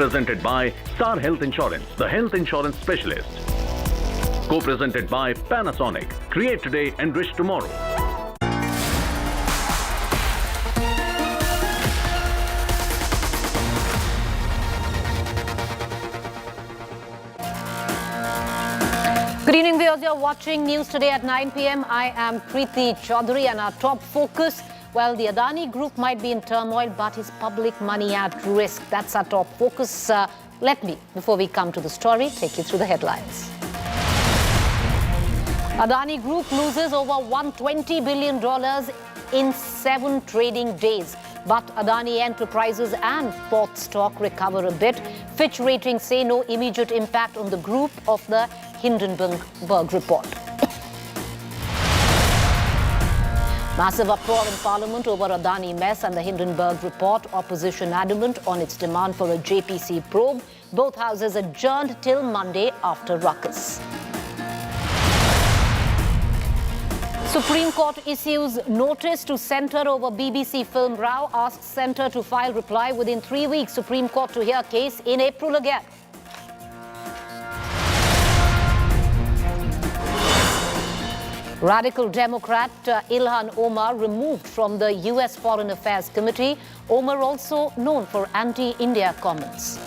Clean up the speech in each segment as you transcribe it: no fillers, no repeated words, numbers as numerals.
presented by Star Health Insurance, the health insurance specialist. Co-presented by Panasonic. Create today, enrich tomorrow. Good evening, viewers. You're watching News Today at 9 p.m. I am Preeti Chaudhary, and our top focus, well, the Adani group might be in turmoil, but is public money at risk? That's our top focus. Let me, before we come to the story, take you through the headlines. Adani Group loses over $120 billion in 7 trading days. But Adani Enterprises and port stock recover a bit. Fitch ratings say no immediate impact on the group of the Hindenburg report. Massive uproar in Parliament over Adani mess and the Hindenburg report. Opposition adamant on its demand for a JPC probe. Both houses adjourned till Monday after ruckus. Supreme Court issues notice to centre over BBC film row, asks centre to file reply within 3 weeks. Supreme Court to hear case in April again. Radical Democrat Ilhan Omar removed from the U.S. Foreign Affairs Committee. Omar also known for anti-India comments.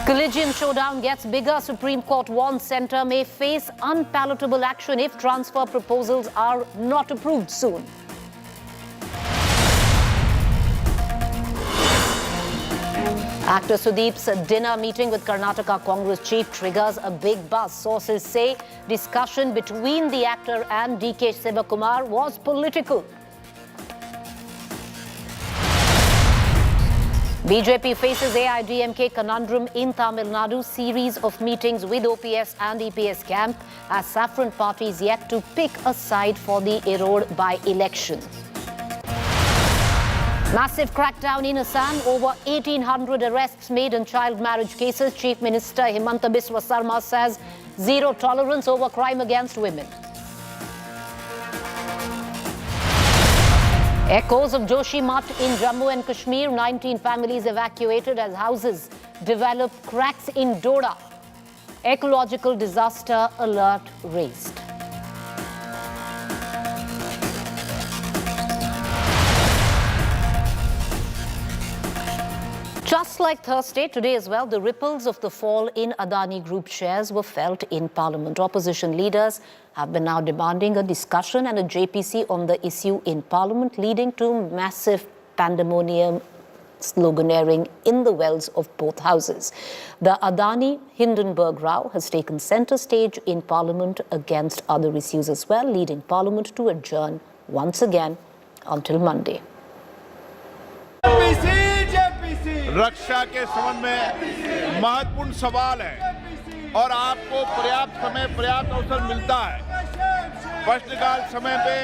Collegium showdown gets bigger. Supreme Court warns centre may face unpalatable action if transfer proposals are not approved soon. Actor Sudeep's dinner meeting with Karnataka Congress chief triggers a big buzz. Sources say discussion between the actor and D.K. Sivakumar was political. BJP faces AIDMK conundrum in Tamil Nadu. Series of meetings with OPS and EPS camp as saffron parties yet to pick a side for the Erode by-election. Massive crackdown in Assam. Over 1,800 arrests made in child marriage cases. Chief Minister Himanta Biswa Sarma says zero tolerance over crime against women. Echoes of Joshimath in Jammu and Kashmir. 19 families evacuated as houses develop cracks in Doda. Ecological disaster alert raised. Just like Thursday, today as well, the ripples of the fall in Adani Group shares were felt in Parliament. Opposition leaders have been now demanding a discussion and a JPC on the issue in Parliament, leading to massive pandemonium sloganeering in the wells of both houses. The Adani-Hindenburg row has taken centre stage in Parliament against other issues as well, leading Parliament to adjourn once again until Monday. रक्षा के संबंध में महत्वपूर्ण सवाल है और आपको पर्याप्त समय पर्याप्त अवसर मिलता है। प्रश्नकाल समय पे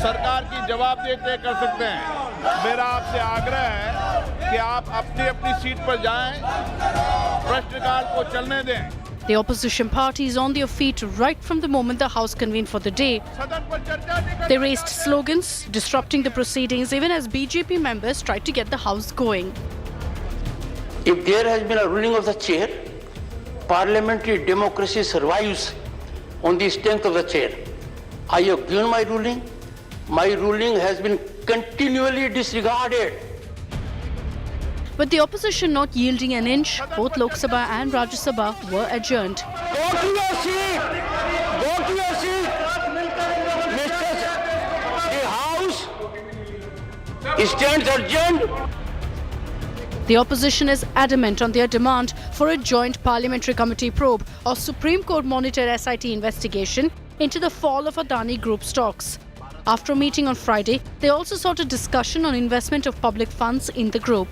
सरकार की जवाबदेही तय कर सकते हैं। मेरा आपसे आग्रह है कि आप अपनी अपनी सीट पर जाएं, प्रश्नकाल को चलने दें। The opposition party is on their feet right from the moment the House convened for the day. They raised slogans, disrupting the proceedings even as BJP members tried to get the House going. If there has been a ruling of the chair, parliamentary democracy survives on the strength of the chair. I have given my ruling. My ruling has been continually disregarded. With the opposition not yielding an inch, both Lok Sabha and Rajya Sabha were adjourned. Go to your seat! Go to your seat! The House stands adjourned. The opposition is adamant on their demand for a joint parliamentary committee probe or Supreme Court monitored SIT investigation into the fall of Adani Group stocks. After a meeting on Friday, they also sought a discussion on investment of public funds in the group.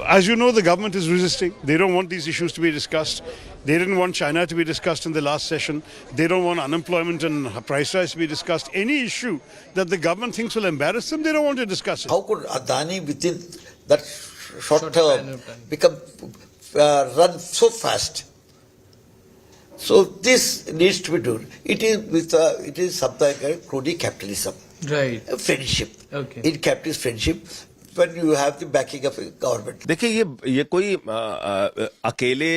As you know, the government is resisting. They don't want these issues to be discussed. They didn't want China to be discussed in the last session. They don't want unemployment and price rise to be discussed. Any issue that the government thinks will embarrass them, they don't want to discuss it. How could Adani within that short term become run so fast? So this needs to be done. It is something like crony capitalism. Right. A friendship. Okay. In capitalist friendship, when you have the backing of a government. देखिए ये कोई अकेले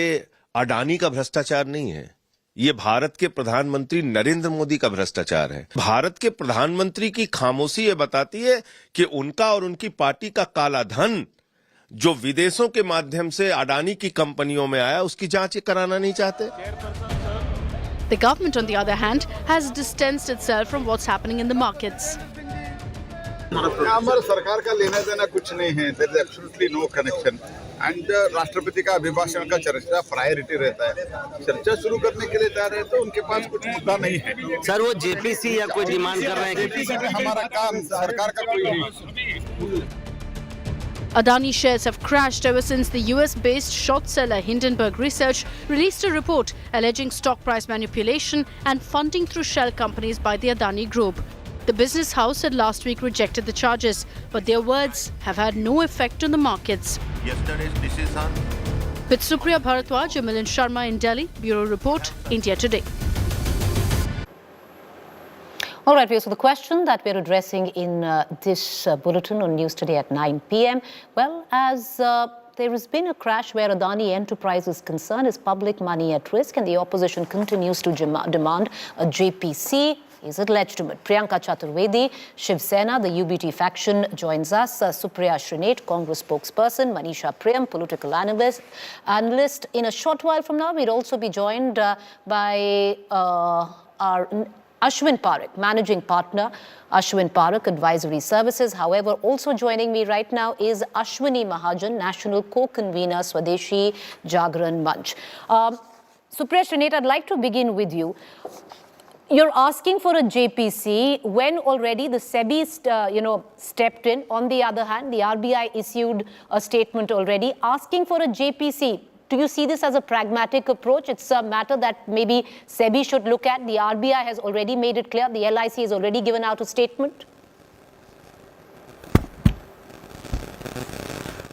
अडानी का भ्रष्टाचार नहीं है, ये भारत के प्रधानमंत्री नरेंद्र मोदी का भ्रष्टाचार है। भारत के प्रधानमंत्री की खामोशी ये बताती है कि उनका और उनकी पार्टी का काला धन जो विदेशों के माध्यम से अडानी की कंपनियों में आया, उसकी जांच कराना नहीं चाहते। The government, on the other hand, has distanced itself from what's happening in the markets. हमारे सरकार का लेना देना कुछ नहीं है, there is absolutely no connection. And राष्ट्रपति का अभिभाषण का चर्चा प्रायोरिटी रहता है, चर्चा शुरू करने के लिए तैयार है तो उनके पास कुछ मुद्दा नहीं है। सर वो जेपीसी या कोई डिमांड कर रहे हैं? जेपीसी में हमारा काम, सरकार का कोई नहीं। Adani shares have crashed ever since the US-based short seller Hindenburg Research released a report alleging stock price manipulation and funding through shell companies by the Adani Group. The business house had last week rejected the charges, but their words have had no effect on the markets. Yesterday's decision. With Supriya Bharadwaj and Milind Sharma in Delhi, Bureau Report, India Today. All right, so the question that we're addressing in this bulletin on News Today at 9 p.m. Well, as there has been a crash where Adani Enterprises is concerned, is public money at risk, and the opposition continues to demand a JPC. Is it legitimate? Priyanka Chaturvedi, Shiv Sena, the UBT faction joins us. Supriya Shrinate, Congress spokesperson. Manisha Priyam, political analyst. In a short while from now, we'll also be joined by our Ashwin Parekh, managing partner, Ashwin Parekh Advisory Services. However, also joining me right now is Ashwini Mahajan, national co-convener, Swadeshi Jagran Manch. Supriya Shrinate, I'd like to begin with you. You're asking for a JPC when already the SEBI, stepped in. On the other hand, the RBI issued a statement already asking for a JPC. Do you see this as a pragmatic approach? It's a matter that maybe SEBI should look at. The RBI has already made it clear. The LIC has already given out a statement.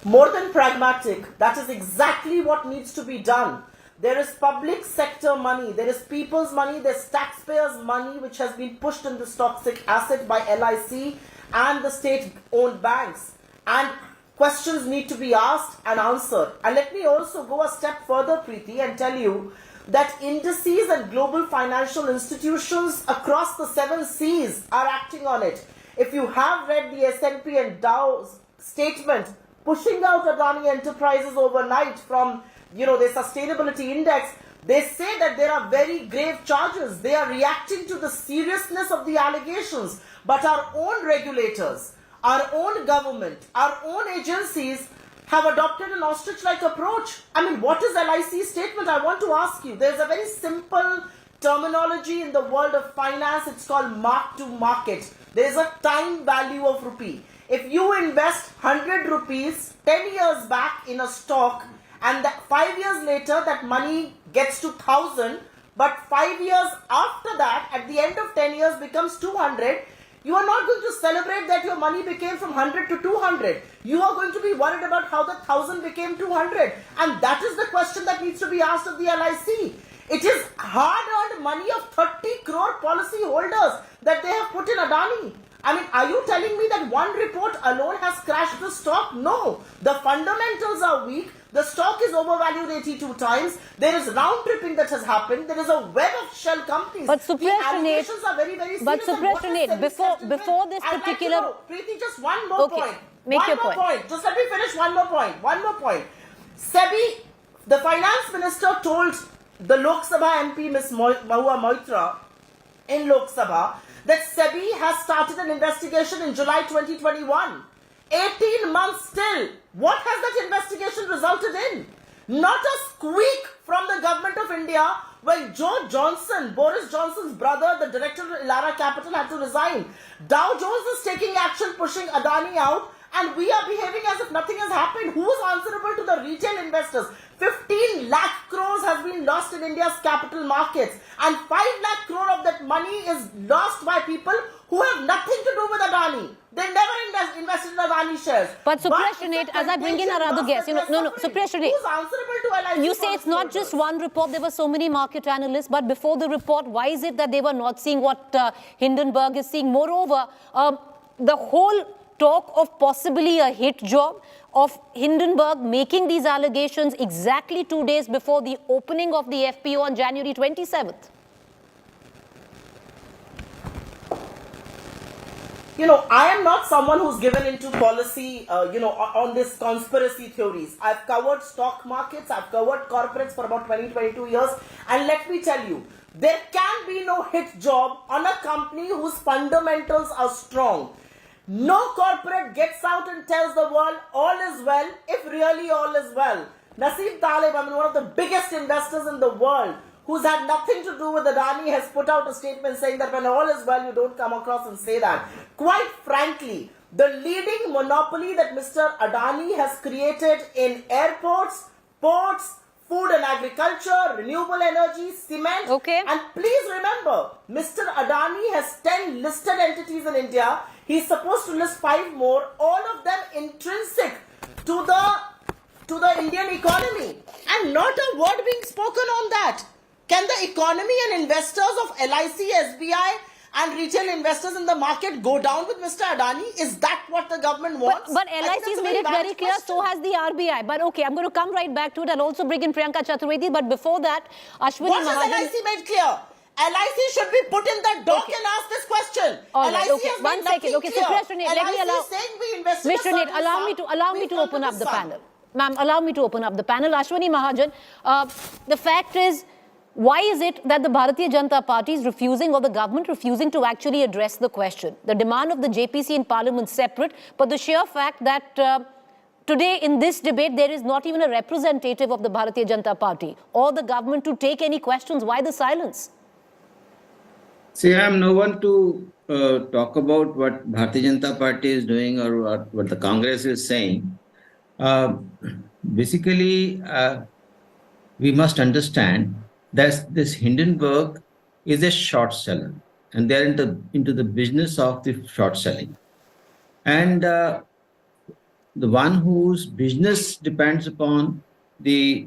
More than pragmatic, that is exactly what needs to be done. There is public sector money, there is people's money, there's taxpayers' money which has been pushed in this toxic asset by LIC and the state-owned banks. And questions need to be asked and answered. And let me also go a step further, Preeti, and tell you that indices and global financial institutions across the 7 seas are acting on it. If you have read the S&P and Dow's statement pushing out Adani Enterprises overnight from their sustainability index, they say that there are very grave charges. They are reacting to the seriousness of the allegations. But our own regulators, our own government, our own agencies have adopted an ostrich-like approach. I mean, what is LIC's statement? I want to ask you. There's a very simple terminology in the world of finance. It's called mark to market. There's a time value of rupee. If you invest 100 rupees 10 years back in a stock, and 5 years later that money gets to 1,000, but 5 years after that, at the end of 10 years becomes 200, you are not going to celebrate that your money became from 100 to 200. You are going to be worried about how the 1,000 became 200. And that is the question that needs to be asked of the LIC. It is hard-earned money of 30 crore policy holders that they have put in Adani. I mean, are you telling me that one report alone has crashed the stock? No. The fundamentals are weak. The stock is overvalued 82 times. There is round tripping that has happened. There is a web of shell companies. But the allegations are very, very serious. But Supriya, before this particular... Preeti, just one more point. Make your point. Just let me finish one more point. SEBI, the finance minister told the Lok Sabha MP, Ms. Mahua Moitra, in Lok Sabha, that SEBI has started an investigation in July 2021. 18 months still. What has that investigation resulted in? Not a squeak from the government of India when Joe Johnson, Boris Johnson's brother, the director of Elara Capital, had to resign. Dow Jones is taking action, pushing Adani out, and we are behaving as if nothing has happened. Who is answerable to the retail investors? 15 lakh crores has been lost in India's capital markets, and 5 lakh crore of that money is lost by people who have nothing to do with Adani. They never invested in Adani shares. But Supriya Shrinate, as I bring in our other guests, Supriya Shrinate, who's answerable to LIC? You say it's not just one report. There were so many market analysts, but before the report, why is it that they were not seeing what Hindenburg is seeing? Moreover, the whole talk of possibly a hit job, of Hindenburg making these allegations exactly 2 days before the opening of the FPO on January 27th? You know, I am not someone who's given into policy, on this conspiracy theories. I've covered stock markets, I've covered corporates for about 22 years. And let me tell you, there can be no hit job on a company whose fundamentals are strong. No corporate gets out and tells the world all is well, if really all is well. Nassim Taleb, one of the biggest investors in the world, who's had nothing to do with Adani, has put out a statement saying that when all is well, you don't come across and say that. Quite frankly, the leading monopoly that Mr. Adani has created in airports, ports, food and agriculture, renewable energy, cement. Okay. And please remember, Mr. Adani has 10 listed entities in India. He's supposed to list 5 more, all of them intrinsic to the Indian economy. And not a word being spoken on that. Can the economy and investors of LIC, SBI and retail investors in the market go down with Mr. Adani? Is that what the government wants? But LIC has made it very clear, so has the RBI. But okay, I'm going to come right back to it. I'll also bring in Priyanka Chaturvedi. But before that, Ashwini Mahajan... What has LIC made clear? LIC should be put in the dock and ask this question. All right, LIC okay. has One made second. Okay, so clear. President, let me allow... LIC is saying we invested Ms. Srinit, allow me to open up the panel. Ma'am, allow me to open up the panel. Ashwini Mahajan, the fact is, why is it that the Bharatiya Janata Party is refusing, or the government refusing, to actually address the question? The demand of the JPC in Parliament is separate, but the sheer fact that today in this debate there is not even a representative of the Bharatiya Janata Party or the government to take any questions, why the silence? See, I am no one to talk about what Bharatiya Janata Party is doing or what the Congress is saying. Basically, we must understand that this Hindenburg is a short seller, and they're into the business of the short selling. And the one whose business depends upon the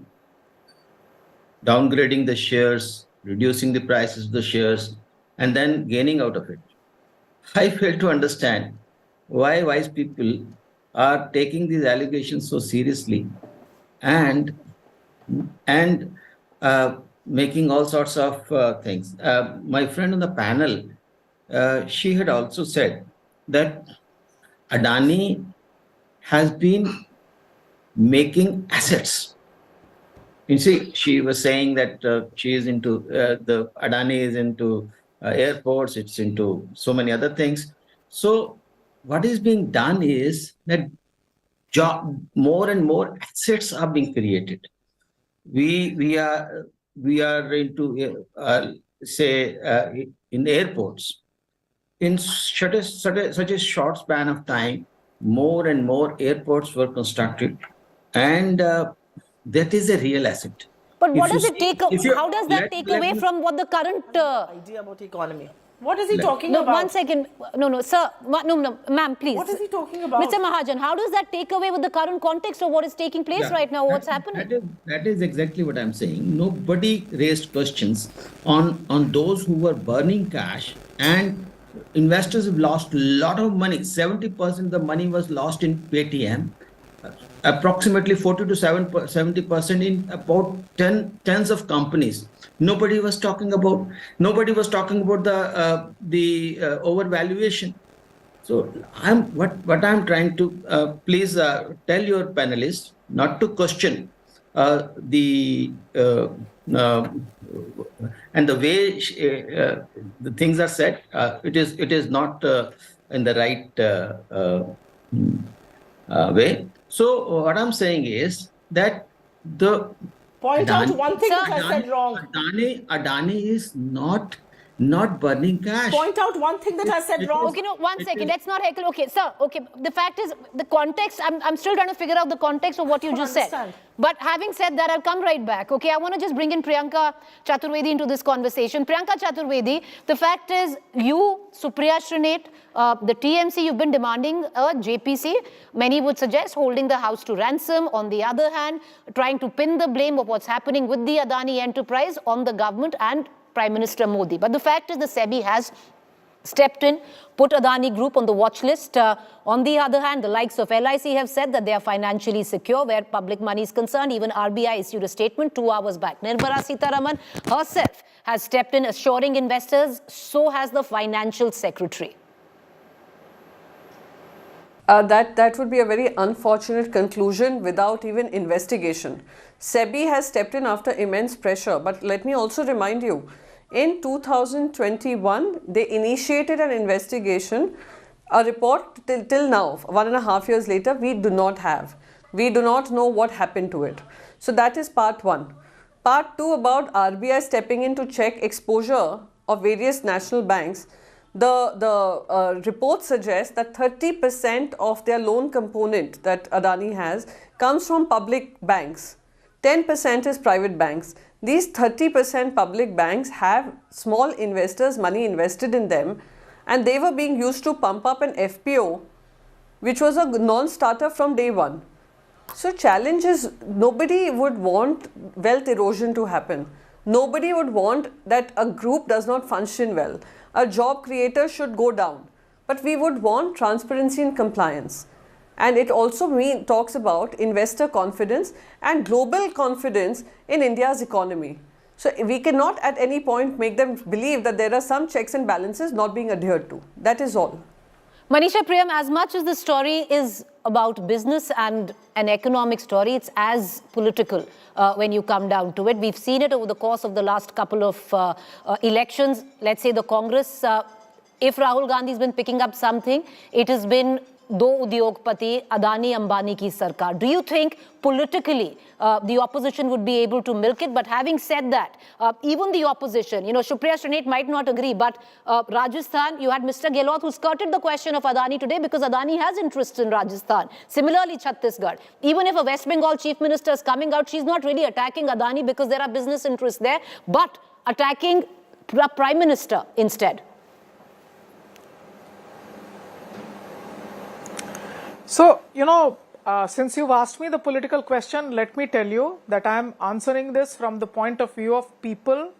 downgrading the shares, reducing the prices of the shares, and then gaining out of it. I fail to understand why wise people are taking these allegations so seriously and making all sorts of things. My friend on the panel, she had also said that Adani has been making assets. You see, she was saying that she is into, the Adani is into airports, it's into so many other things. So what is being done is that more and more assets are being created. We are into in airports, in such a short span of time, more and more airports were constructed, and that is a real asset. But what does it take? How does that take away from what the current idea about economy? What is he talking about? No, 1 second. No, sir. No, ma'am, please. What is he talking about? Mr. Mahajan, how does that take away with the current context of what is taking place right now, what's happening? That is exactly what I'm saying. Nobody raised questions on those who were burning cash, and investors have lost a lot of money. 70% of the money was lost in Paytm. Approximately 40 to 70% in about tens of companies. Nobody was talking about the overvaluation. So what I'm trying to please tell your panelists not to question the and the way the things are said. It is not in the right way. So what I'm saying is that the point out one thing that I said wrong. Adani is not burning cash. Point out one thing that I said wrong. Okay, no, 1 second. Let's not heckle. Okay, sir. Okay, the fact is, the context. I'm still trying to figure out the context of what you just said. But having said that, I'll come right back. Okay, I want to just bring in Priyanka Chaturvedi into this conversation. Priyanka Chaturvedi, the fact is, you, Supriya Srinit, the TMC, you've been demanding a JPC. Many would suggest holding the house to ransom. On the other hand, trying to pin the blame of what's happening with the Adani enterprise on the government and Prime Minister Modi. But the fact is, the SEBI has stepped in, put Adani Group on the watch list. On the other hand, the likes of LIC have said that they are financially secure where public money is concerned. Even RBI issued a statement 2 hours back. Nirmala Sitharaman herself has stepped in, assuring investors. So has the Financial Secretary. That would be a very unfortunate conclusion without even investigation. SEBI has stepped in after immense pressure, but let me also remind you, in 2021, they initiated an investigation. A report till now, 1.5 years later, we do not have. We do not know what happened to it. So that is part one. Part two, about RBI stepping in to check exposure of various national banks. The report suggests that 30% of their loan component that Adani has comes from public banks. 10% is private banks. These 30% public banks have small investors' money invested in them, and they were being used to pump up an FPO, which was a non-starter from day one. So challenge is, nobody would want wealth erosion to happen. Nobody would want that a group does not function well. A job creator should go down. But we would want transparency and compliance. And it also talks about investor confidence and global confidence in India's economy. So we cannot at any point make them believe that there are some checks and balances not being adhered to. That is all. Manisha Priyam, as much as the story is about business and an economic story, it's as political when you come down to it. We've seen it over the course of the last couple of elections. Let's say the Congress, if Rahul Gandhi's been picking up something, it has been Do Udyogpati, Adani Ambani ki sarkar. Do you think politically the opposition would be able to milk it? But having said that, even the opposition, Supriya Shrinate might not agree, but Rajasthan, you had Mr. Gehlot who skirted the question of Adani today because Adani has interests in Rajasthan. Similarly, Chhattisgarh. Even if a West Bengal chief minister is coming out, she's not really attacking Adani because there are business interests there, but attacking the Prime Minister instead. So, since you've asked me the political question, let me tell you that I'm answering this from the point of view of people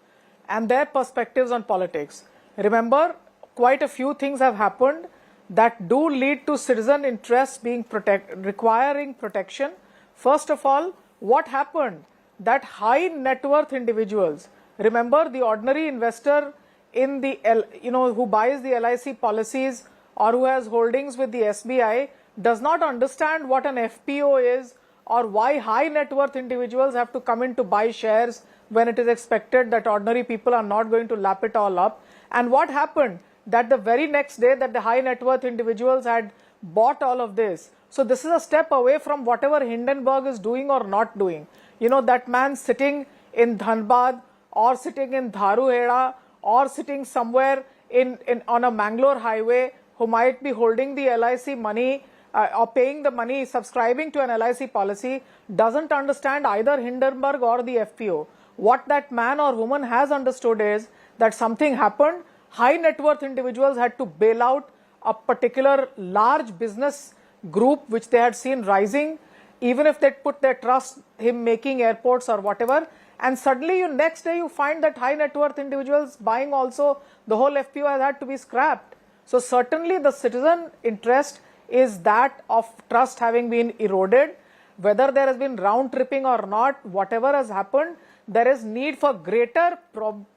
and their perspectives on politics. Remember, quite a few things have happened that do lead to citizen interests being requiring protection. First of all, what happened? That high net worth individuals, remember the ordinary investor in the, who buys the LIC policies or who has holdings with the SBI, does not understand what an FPO is or why high net worth individuals have to come in to buy shares when it is expected that ordinary people are not going to lap it all up. And what happened? That the very next day that the high net worth individuals had bought all of this. So this is a step away from whatever Hindenburg is doing or not doing. That man sitting in Dhanbad or sitting in Dharuheda or sitting somewhere on a Mangalore highway who might be holding the LIC money or paying the money, subscribing to an LIC policy, doesn't understand either Hindenburg or the FPO. What that man or woman has understood is that something happened, high net worth individuals had to bail out a particular large business group which they had seen rising, even if they put their trust him making airports or whatever, and suddenly next day you find that high net worth individuals buying also, the whole FPO has had to be scrapped. So certainly the citizen interest is that of trust having been eroded. Whether there has been round tripping or not, whatever has happened, there is need for greater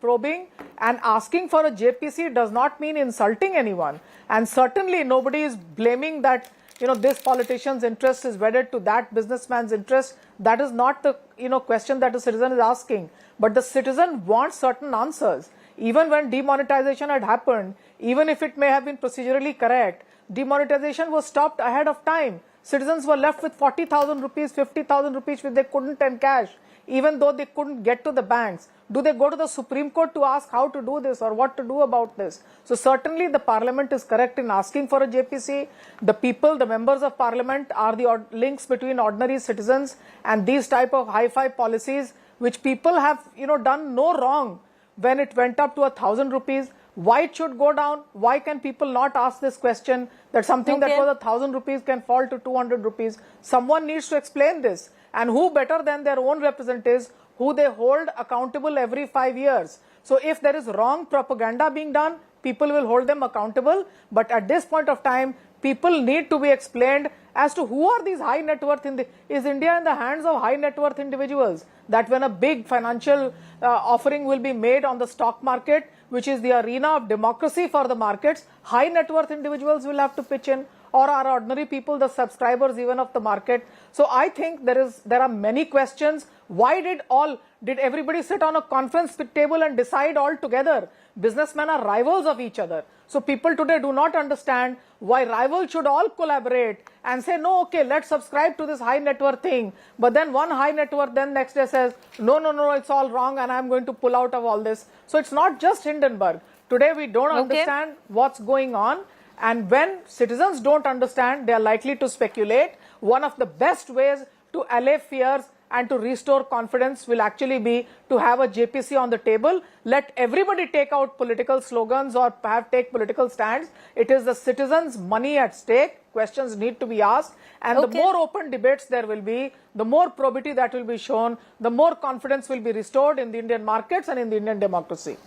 probing, and asking for a JPC does not mean insulting anyone. And certainly nobody is blaming that, this politician's interest is wedded to that businessman's interest. That is not the, question that the citizen is asking. But the citizen wants certain answers. Even when demonetization had happened, even if it may have been procedurally correct, demonetization was stopped ahead of time. Citizens were left with 40,000 rupees, 50,000 rupees which they couldn't encash, even though they couldn't get to the banks. Do they go to the Supreme Court to ask how to do this or what to do about this? So certainly the Parliament is correct in asking for a JPC. The people, the members of Parliament are the links between ordinary citizens and these type of hi-fi policies which people have, done no wrong when it went up to 1,000 rupees. Why it should go down? Why can people not ask this question that something that was 1,000 rupees can fall to 200 rupees? Someone needs to explain this. And who better than their own representatives who they hold accountable every 5 years? So if there is wrong propaganda being done, people will hold them accountable. But at this point of time, people need to be explained as to who are these high net worth. Is India in the hands of high net worth individuals? That when a big financial offering will be made on the stock market, which is the arena of democracy for the markets, high net worth individuals will have to pitch in, or are ordinary people the subscribers even of the market? So I think there are many questions. Why did everybody sit on a conference table and decide all together? Businessmen are rivals of each other. So people today do not understand why rivals should all collaborate and say, no, okay, let's subscribe to this high net worth thing. But then one high net worth then next day says, no, it's all wrong and I'm going to pull out of all this. So it's not just Hindenburg. Today we don't understand what's going on. And when citizens don't understand, they are likely to speculate. One of the best ways to allay fears and to restore confidence will actually be to have a JPC on the table. Let everybody take out political slogans or take political stands. It is the citizens' money at stake. Questions need to be asked. And the more open debates there will be, the more probity that will be shown, the more confidence will be restored in the Indian markets and in the Indian democracy.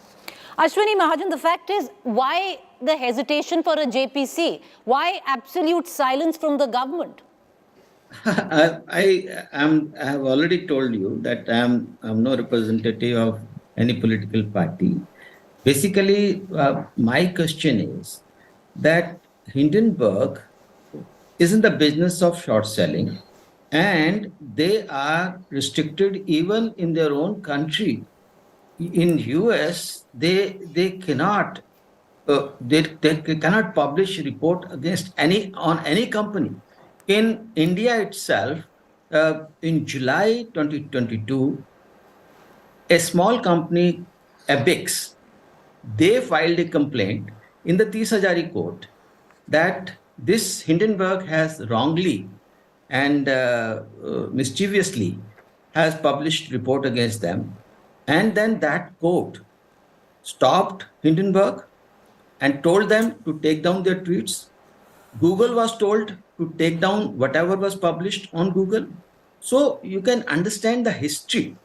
Ashwini Mahajan, the fact is, why the hesitation for a JPC? Why absolute silence from the government? I have already told you that I'm no representative of any political party. Basically, my question is that Hindenburg is in the business of short selling, and they are restricted even in their own country. In U.S., they cannot publish a report against any company. In India itself, in July 2022, a small company, Abix, they filed a complaint in the 30,000 court that this Hindenburg has wrongly and mischievously has published report against them. And then that court stopped Hindenburg and told them to take down their tweets. Google was told to take down whatever was published on Google. So you can understand the history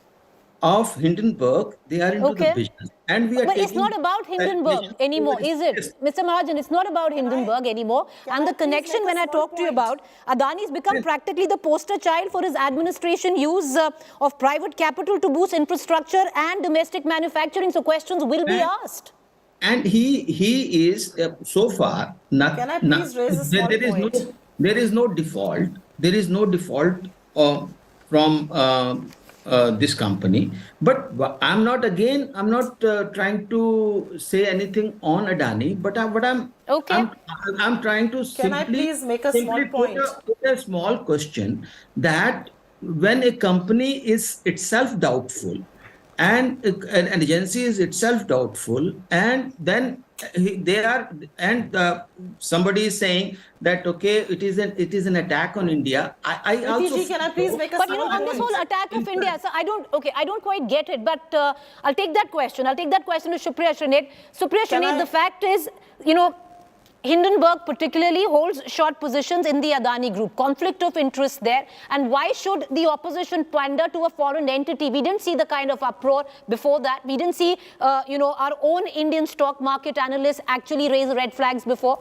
of Hindenburg. They are into the business. And we are But it's not about Hindenburg anymore, is it? Mr. Mahajan, it's not about Hindenburg anymore. And the connection, when I talk to you about, Adani's become practically the poster child for his administration use of private capital to boost infrastructure and domestic manufacturing. So questions will be asked. And he is so far not. Can I please raise a small point? There is no default. There is no default from this company. But I'm not trying to say anything on Adani. But I'm trying to Can I please make a small point? Put a small question that when a company is itself doubtful, and an agency is itself doubtful, and then somebody is saying that it is an attack on India. I also. Can I please make a small point? But on this whole attack of India, so I don't quite get it. But I'll take that question. I'll take that question to Supriya Shrinate. Supriya Shrinate, the fact is, Hindenburg particularly holds short positions in the Adani group. Conflict of interest there. And why should the opposition pander to a foreign entity? We didn't see the kind of uproar before that. We didn't see, our own Indian stock market analysts actually raise red flags before.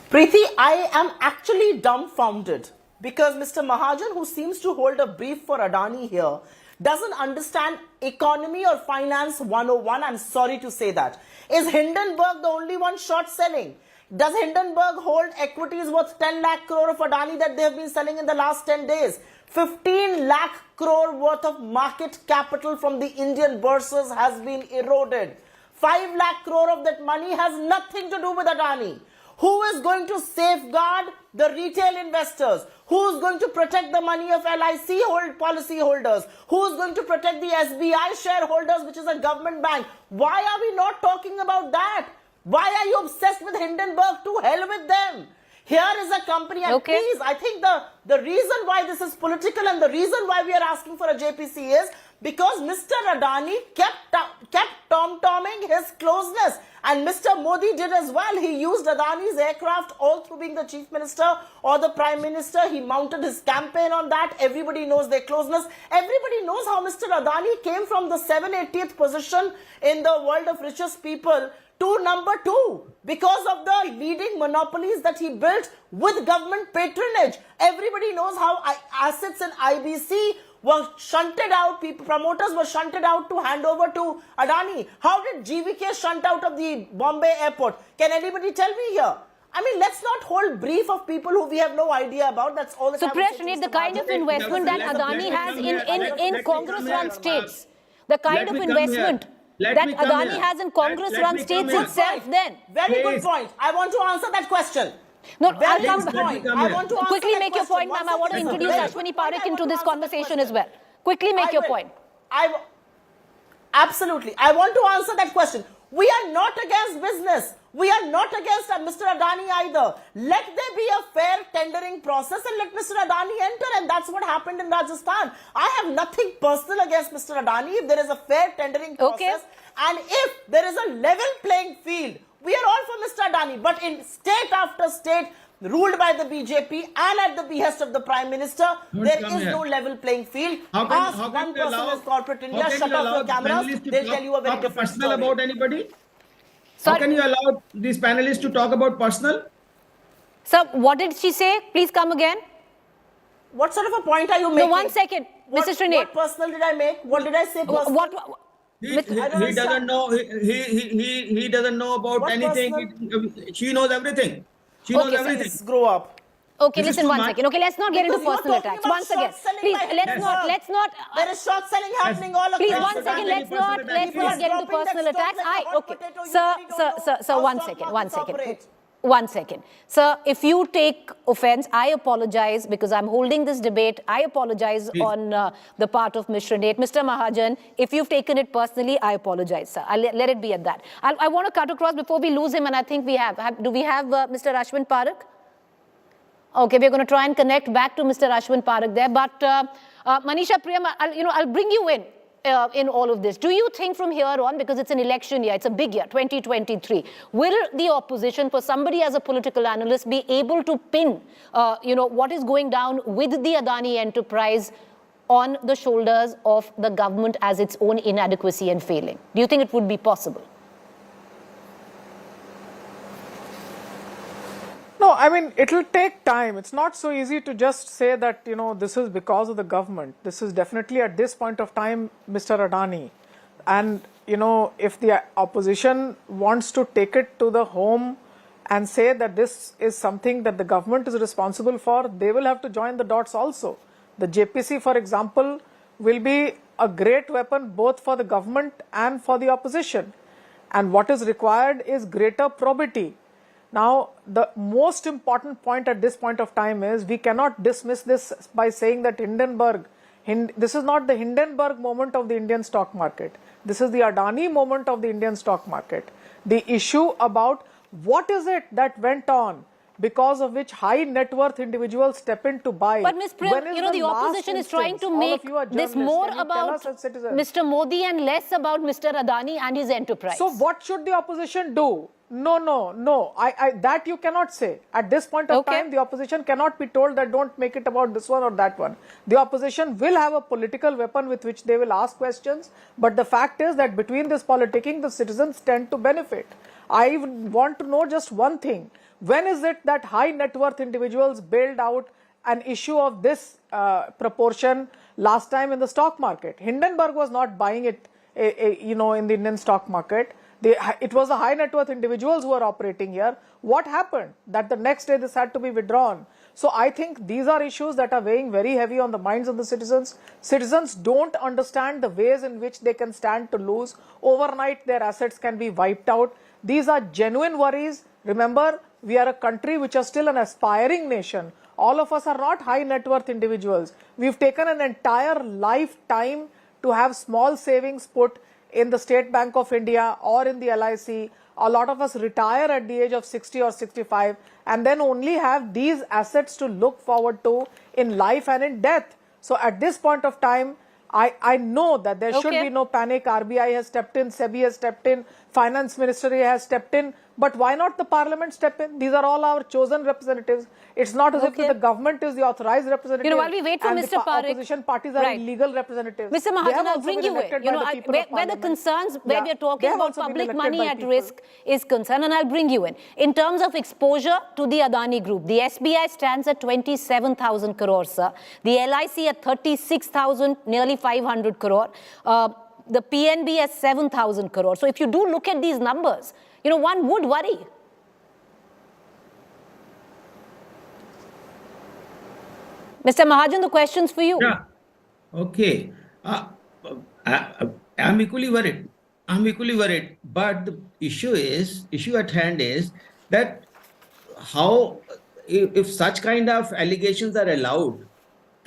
Preeti, I am actually dumbfounded because Mr. Mahajan, who seems to hold a brief for Adani here, doesn't understand economy or finance 101. I'm sorry to say that. Is Hindenburg the only one short selling? Does Hindenburg hold equities worth 10 lakh crore of Adani that they have been selling in the last 10 days? 15 lakh crore worth of market capital from the Indian bourses has been eroded. 5 lakh crore of that money has nothing to do with Adani. Who is going to safeguard the retail investors? Who is going to protect the money of LIC policy holders? Who is going to protect the SBI shareholders, which is a government bank? Why are we not talking about that? Why are you obsessed with Hindenburg? To hell with them. Here is a company, and please, I think the reason why this is political and the reason why we are asking for a JPC is because Mr. Adani kept tom-tomming his closeness. And Mr. Modi did as well. He used Adani's aircraft all through being the chief minister or the prime minister. He mounted his campaign on that. Everybody knows their closeness. Everybody knows how Mr. Adani came from the 780th position in the world of richest people to number 2 because of the leading monopolies that he built with government patronage. Everybody knows how assets in IBC were shunted out, promoters were shunted out to hand over to Adani. How did GVK shunt out of the Bombay airport? Can anybody tell me here? I mean, let's not hold brief of people who we have no idea about. That's all that So, President, the kind of investment that Adani has in Congress-run states, the kind of investment that Adani has in Congress-run states itself then. Very good point. I want to answer that question. No, I'll come back. I want to quickly make your point, ma'am. I want to introduce Ashwini Parekh into this conversation as well. Quickly make your point. Absolutely. I want to answer that question. We are not against business. We are not against Mr. Adani either. Let there be a fair tendering process and let Mr. Adani enter, and that's what happened in Rajasthan. I have nothing personal against Mr. Adani. If there is a fair tendering process and if there is a level playing field, we are all for Mr. Adani. But in state after state ruled by the BJP and at the behest of the Prime Minister, there is no level playing field. Ask one person as corporate India, shut off your cameras, they'll tell you a very different personal story. about anybody? How can you allow these panelists to talk about personal? Sir, what did she say? Please come again. What sort of a point are you making? No, 1 second. Mr. Trinate. What personal did I make? What did I say personal? He doesn't know. He doesn't know about anything. She knows everything. She knows everything. Grow up. Okay, listen 1 second. Okay, let's not get into personal attacks. Once again, please, let's not. There is short selling happening all across. Please, 1 second. Let's not get into personal attacks. Okay, sir. 1 second. Sir, if you take offense, I apologize because I'm holding this debate. I apologize on the part of Ms. Srinate. Mr. Mahajan, if you've taken it personally, I apologize, sir. I'll let it be at that. I want to cut across before we lose him, and I think we have. Do we have Mr. Ashwin Parekh? Okay, we're going to try and connect back to Mr. Ashwin Parekh there. But Manisha Priyam, I'll bring you in all of this. Do you think from here on, because it's an election year, it's a big year, 2023, will the opposition, for somebody as a political analyst, be able to pin, what is going down with the Adani enterprise on the shoulders of the government as its own inadequacy and failing? Do you think it would be possible? No, I mean, it will take time. It's not so easy to just say that, this is because of the government. This is definitely at this point of time, Mr. Adani. And, if the opposition wants to take it to the home and say that this is something that the government is responsible for, they will have to join the dots also. The JPC, for example, will be a great weapon both for the government and for the opposition. And what is required is greater probity. Now, the most important point at this point of time is we cannot dismiss this by saying that this is not the Hindenburg moment of the Indian stock market. This is the Adani moment of the Indian stock market. The issue about what is it that went on because of which high net worth individuals step in to buy. But Ms. Priyam, the opposition is trying to make this more about Mr. Modi and less about Mr. Adani and his enterprise. So what should the opposition do? No. That you cannot say. At this point of time, the opposition cannot be told that don't make it about this one or that one. The opposition will have a political weapon with which they will ask questions. But the fact is that between this politicking, the citizens tend to benefit. I want to know just one thing. When is it that high net worth individuals bailed out an issue of this proportion last time in the stock market? Hindenburg was not buying it, in the Indian stock market. It was the high net worth individuals who were operating here. What happened? That the next day this had to be withdrawn. So I think these are issues that are weighing very heavy on the minds of the citizens. Citizens don't understand the ways in which they can stand to lose. Overnight their assets can be wiped out. These are genuine worries. Remember, we are a country which is still an aspiring nation. All of us are not high net worth individuals. We've taken an entire lifetime to have small savings put in the State Bank of India or in the LIC. A lot of us retire at the age of 60 or 65 and then only have these assets to look forward to in life and in death. So at this point of time, I know that there should be no panic. RBI has stepped in, SEBI has stepped in, Finance Ministry has stepped in. But why not the Parliament step in? These are all our chosen representatives. It's not as if the government is the authorized representative. While we wait for Mr. Parekh, opposition parties are illegal representatives. Mr. Mahajan, I'll bring you in. Where the concerns, where we are talking about public money at risk is concerned, and I'll bring you in. In terms of exposure to the Adani Group, the SBI stands at 27,000 crores, sir. The LIC at 36,000, nearly 500 crore. The PNB at 7,000 crores. So if you do look at these numbers, one would worry. Mr. Mahajan, the question's for you. Yeah. Okay. I'm equally worried. But the issue at hand is that how, if such kind of allegations are allowed,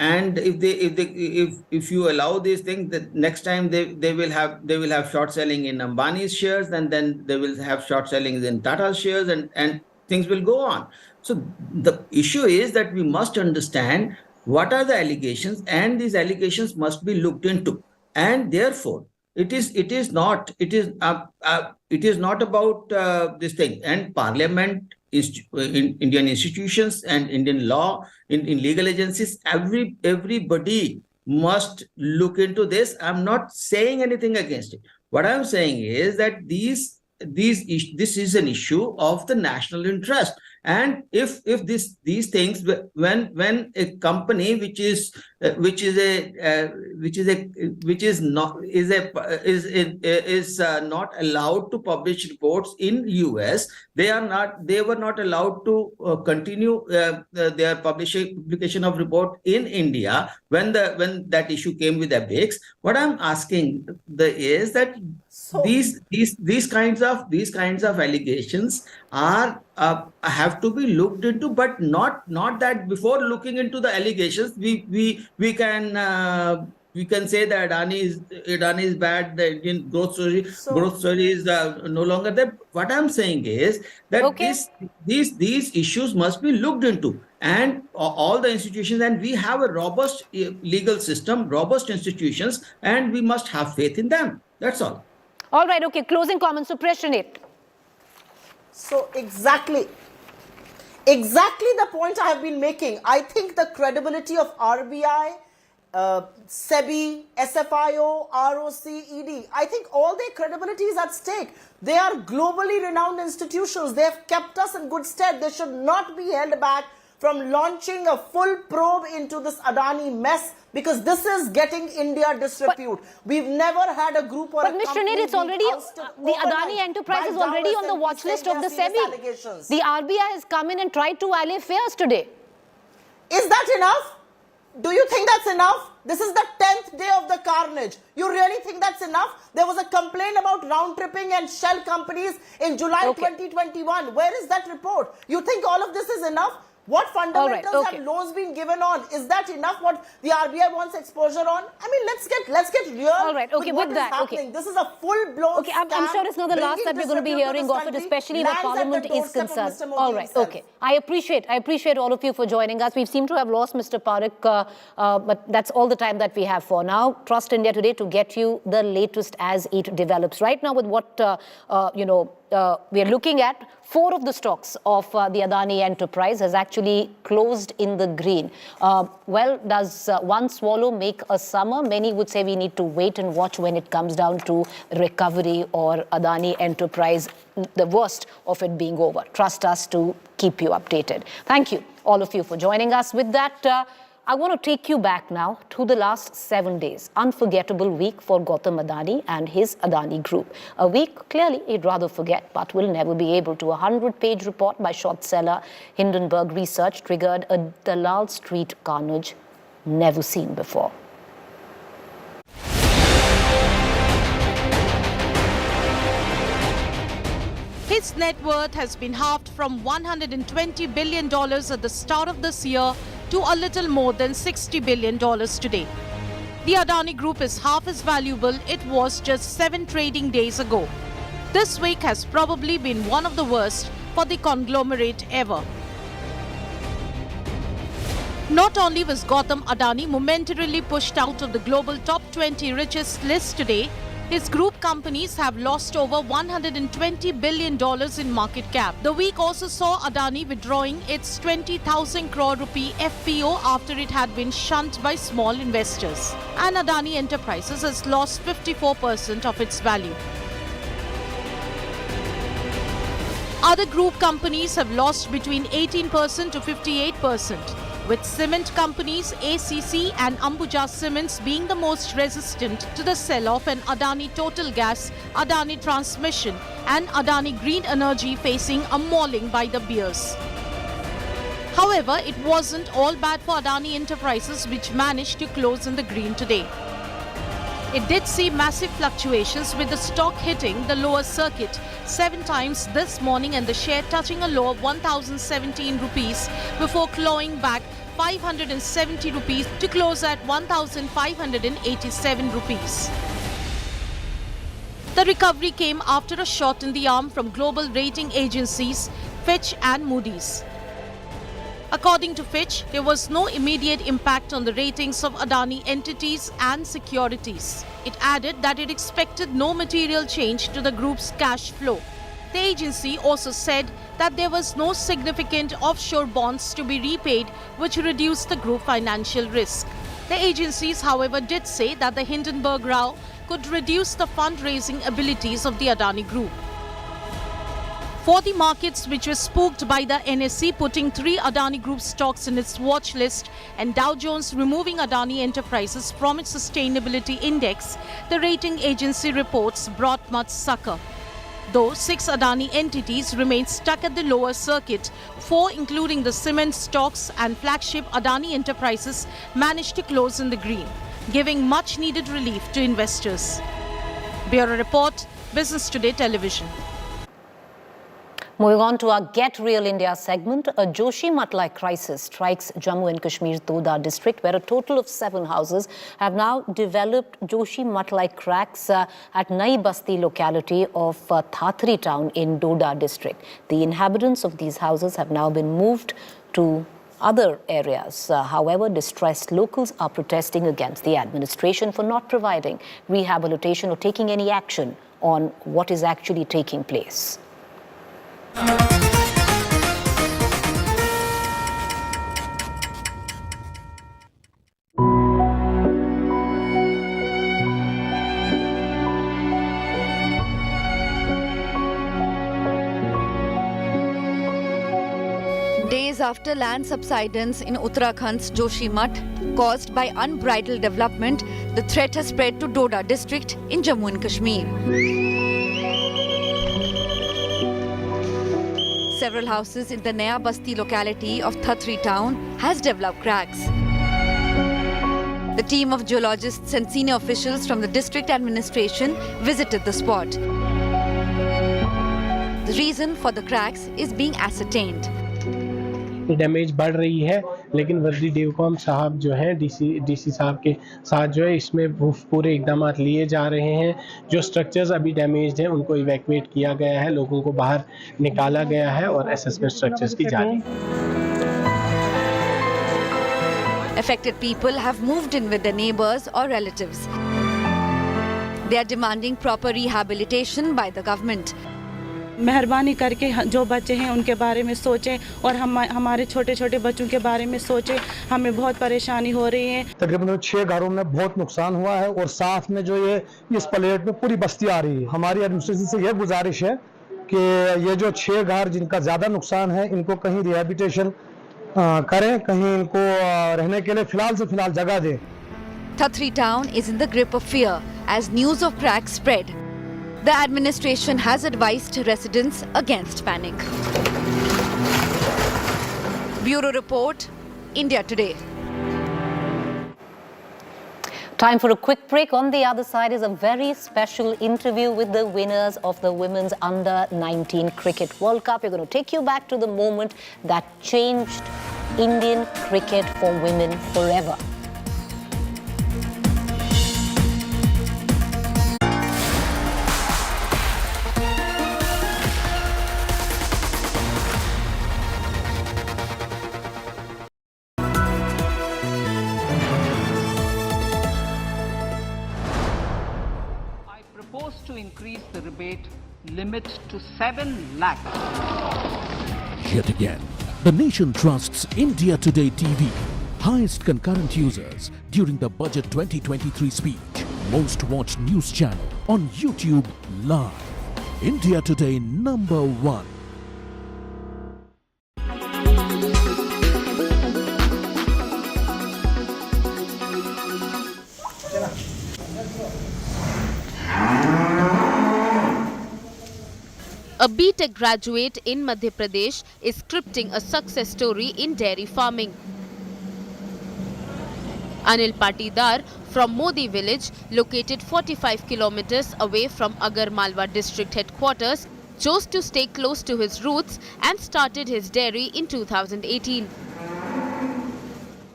and if you allow these things, that next time they will have short selling in Ambani's shares, and then they will have short selling in Tata's shares, and things will go on. So the issue is that we must understand what are the allegations, and these allegations must be looked into. And therefore, it is not about this thing. And Parliament, Indian institutions and Indian law, in legal agencies, everybody must look into this. I'm not saying anything against it. What I'm saying is that this is an issue of the national interest. And if these things, when a company which is not allowed to publish reports in US, they were not allowed to continue their publication of report in India when that issue came with ABEX. What I'm asking is that these kinds of allegations have to be looked into, but not that before looking into the allegations we can say that Adani is bad, the Indian growth story is no longer there. What I'm saying is that these issues must be looked into, and all the institutions, and we have a robust legal system, robust institutions, and we must have faith in them. That's all. All right, okay, closing comments, Supression it. So exactly the point I have been making. I think the credibility of RBI, SEBI, SFIO, ROC, ED, I think all their credibility is at stake. They are globally renowned institutions. They have kept us in good stead. They should not be held back from launching a full probe into this Adani mess, because this is getting India disrepute. We've never had a group or a company. But Mr. Nir, it's already, the Adani enterprise is already on the watch list of the SEBI. The RBI has come in and tried to allay fears today. Is that enough? Do you think that's enough? This is the 10th day of the carnage. You really think that's enough? There was a complaint about round-tripping and shell companies in July 2021. Where is that report? You think all of this is enough? What fundamentals have loans been given on? Is that enough what the RBI wants exposure on? I mean, let's get real. All right, okay, with that, happening. This is a full-blown scam. I'm sure it's not the last that we're going to be hearing of it, especially where Parliament is concerned. All right, okay. I appreciate all of you for joining us. We seem to have lost Mr. Parekh, but that's all the time that we have for now. Trust India Today to get you the latest as it develops. Right now, with what we are looking at, 4 of the stocks of the Adani enterprise has actually closed in the green. Well, does one swallow make a summer? Many would say we need to wait and watch when it comes down to recovery or Adani enterprise, the worst of it being over. Trust us to keep you updated. Thank you, all of you, for joining us. With that, I want to take you back now to the last 7 days. Unforgettable week for Gautam Adani and his Adani Group. A week, clearly, he'd rather forget, but will never be able to. A 100-page report by short seller Hindenburg Research triggered a Dalal Street carnage never seen before. His net worth has been halved from $120 billion at the start of this year to a little more than $60 billion today. The Adani Group is half as valuable it was just 7 trading days ago. This week has probably been one of the worst for the conglomerate ever. Not only was Gautam Adani momentarily pushed out of the global top 20 richest list today, his group companies have lost over $120 billion in market cap. The week also saw Adani withdrawing its 20,000 crore rupee FPO after it had been shunned by small investors. And Adani Enterprises has lost 54% of its value. Other group companies have lost between 18% to 58%. With cement companies ACC and Ambuja Cements being the most resistant to the sell-off, and Adani Total Gas, Adani Transmission and Adani Green Energy facing a mauling by the bears. However, it wasn't all bad for Adani Enterprises, which managed to close in the green today. It did see massive fluctuations, with the stock hitting the lower circuit 7 times this morning and the share touching a low of 1,017 rupees before clawing back 570 rupees to close at 1,587 rupees. The recovery came after a shot in the arm from global rating agencies Fitch and Moody's. According to Fitch, there was no immediate impact on the ratings of Adani entities and securities. It added that it expected no material change to the group's cash flow. The agency also said that there was no significant offshore bonds to be repaid, which reduced the group financial risk. The agencies, however, did say that the Hindenburg row could reduce the fundraising abilities of the Adani Group. For the markets, which were spooked by the NSE putting 3 Adani Group stocks in its watch list and Dow Jones removing Adani Enterprises from its sustainability index, the rating agency reports brought much succor. Though 6 Adani entities remain stuck at the lower circuit, 4 including the cement stocks and flagship Adani Enterprises managed to close in the green, giving much needed relief to investors. Bureau Report, Business Today Television. Moving on to our Get Real India segment, a Joshi-Mat-like crisis strikes Jammu and Kashmir's Doda district, where a total of 7 houses have now developed Joshi-Mat-like cracks at Nai Basti locality of Thatri town in Doda district. The inhabitants of these houses have now been moved to other areas. However, distressed locals are protesting against the administration for not providing rehabilitation or taking any action on what is actually taking place. Days after land subsidence in Uttarakhand's Joshi-Mat caused by unbridled development, the threat has spread to Doda district in Jammu and Kashmir. Several houses in the Naya Basti locality of Thatri town has developed cracks. The team of geologists and senior officials from the district administration visited the spot. The reason for the cracks is being ascertained. Damage बढ़ रही है, लेकिन वर्दी डेवकॉम साहब जो हैं DC साहब के साथ जो है इसमें पूरे इकदाम लिए जा रहे हैं. जो स्ट्रक्चर्स अभी डैमेज्ड हैं उनको इवैक्यूएट किया गया है, लोगों को बाहर निकाला गया है और असेसमेंट स्ट्रक्चर्स की जा रही है. Affected people have moved in with their neighbors or relatives. They are demanding proper rehabilitation by the government. मेहरबानी करके जो बच्चे हैं उनके बारे में सोचें और हमारे छोटे छोटे बच्चों के बारे में सोचें. हमें बहुत परेशानी हो रही है. तकरीबन 6 घरों में बहुत नुकसान हुआ है और साथ में जो ये इस प्लेट में पूरी बस्ती आ रही है. हमारी एडमिनिस्ट्रेशन से यह गुजारिश है कि ये जो 6 घर जिनका ज़्यादा नुकसान है इनको कहीं रिहेबिलिटेशन करें, कहीं इनको रहने के लिए फिलहाल से फिलहाल जगह दें. Thatri town is in the grip of fear as news of cracks spread. The administration has advised residents against panic. Bureau Report, India Today. Time for a quick break. On the other side is a very special interview with the winners of the Women's Under-19 Cricket World Cup. We're going to take you back to the moment that changed Indian cricket for women forever. limit to 7 lakhs. Yet again, the nation trusts India Today TV. Highest concurrent users during the Budget 2023 speech. Most watched news channel on YouTube live. India Today #1. A B.Tech graduate in Madhya Pradesh is scripting a success story in dairy farming. Anil Patidar from Modi village, located 45 kilometers away from Agar Malwa district headquarters, chose to stay close to his roots and started his dairy in 2018.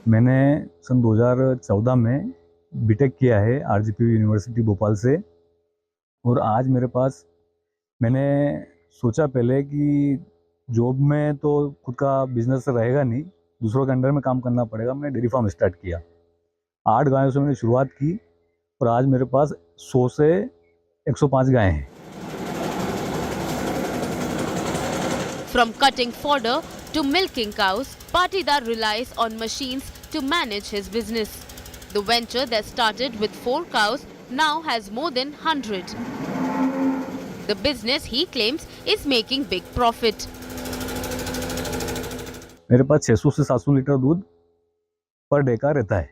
मैंने सन 2014 में BTech किया है RGP university Bhopal से, और आज मेरे पास, मैंने सोचा पहले कि जॉब में तो खुद का बिजनेस रहेगा नहीं, दूसरों के अंडर में काम करना पड़ेगा। मैंने डेयरी फार्म स्टार्ट किया, 8 गायों से मैंने शुरुआत की और आज मेरे पास 100 से 105 गायें हैं। From cutting fodder to milking cows, Patidar relies on machines to manage his business. The venture that started with 4 cows now has more than 100. The business, he claims, is making big profit. मेरे पास 600 से 700 litre दूध per day का रहता है।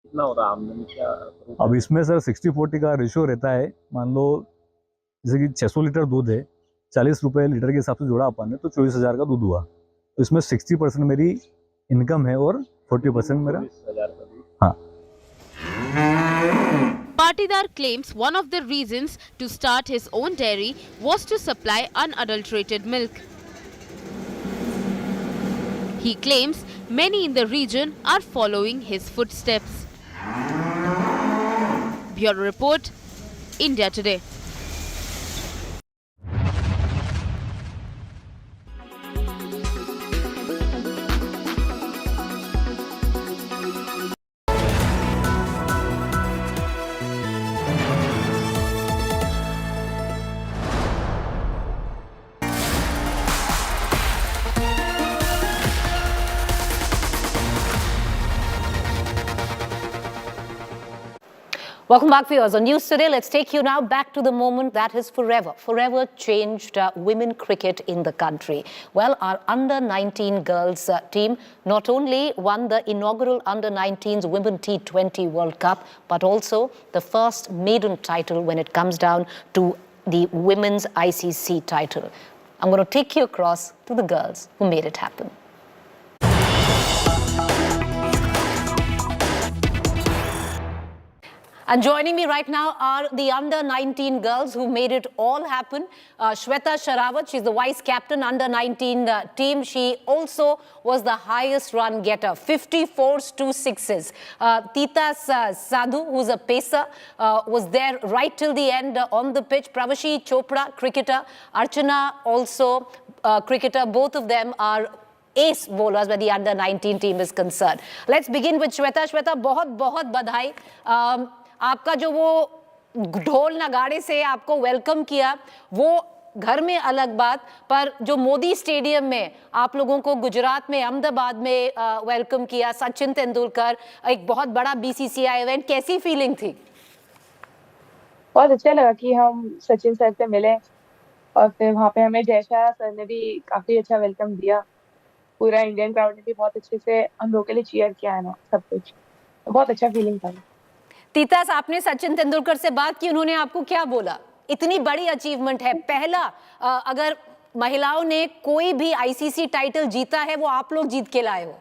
कितना होता है आमदनी क्या? अब इसमें सर 60-40 का रेशियो रहता है। मान लो जैसे कि 600 लीटर दूध है, 40 रुपये लीटर के हिसाब से जोड़ा अपन ने, तो 24,000 का दूध हुआ। तो इसमें 60% मेरी इनकम है और 40% मेरा। हाँ। Patidar claims one of the reasons to start his own dairy was to supply unadulterated milk. He claims many in the region are following his footsteps. Bureau Report, India Today. Welcome back, viewers. On News Today, let's take you now back to the moment that has forever changed women cricket in the country. Well, our under-19 girls team not only won the inaugural under-19s Women T20 World Cup, but also the first maiden title when it comes down to the women's ICC title. I'm going to take you across to the girls who made it happen. And joining me right now are the under-19 girls who made it all happen. Shweta Sharawat, she's the vice captain under-19 team. She also was the highest run getter, 54s to 6s. Titas Sadhu, who's a pacer, was there right till the end on the pitch. Pravashi Chopra, cricketer. Archana, also cricketer. Both of them are ace bowlers where the under-19 team is concerned. Let's begin with Shweta. Shweta, बहुत बधाई. आपका जो वो ढोल नगाड़े से आपको welcome किया, वो घर में अलग बात, पर जो मोदी स्टेडियम में आप लोगों को गुजरात में, अहमदाबाद में वेलकम किया, सचिन तेंदुलकर, एक बहुत बड़ा बीसीसीआई इवेंट, कैसी फीलिंग थी? बहुत अच्छा लगा कि हम सचिन सर से मिले और फिर वहाँ पे हमें जयशाह सर ने भी काफी अच्छा वेलकम दिया। पूरा इंडियन क्राउड ने भी बहुत अच्छे से हम लोगों के लिए चीयर किया है ना, सब कुछ बहुत अच्छा फीलिंग था। तीतास, आपने सचिन तेंदुलकर से बात की, उन्होंने आपको क्या बोला? इतनी बड़ी अचीवमेंट है, पहला अगर महिलाओं ने कोई भी आईसीसी टाइटल जीता है वो आप लोग जीत के लाए हो।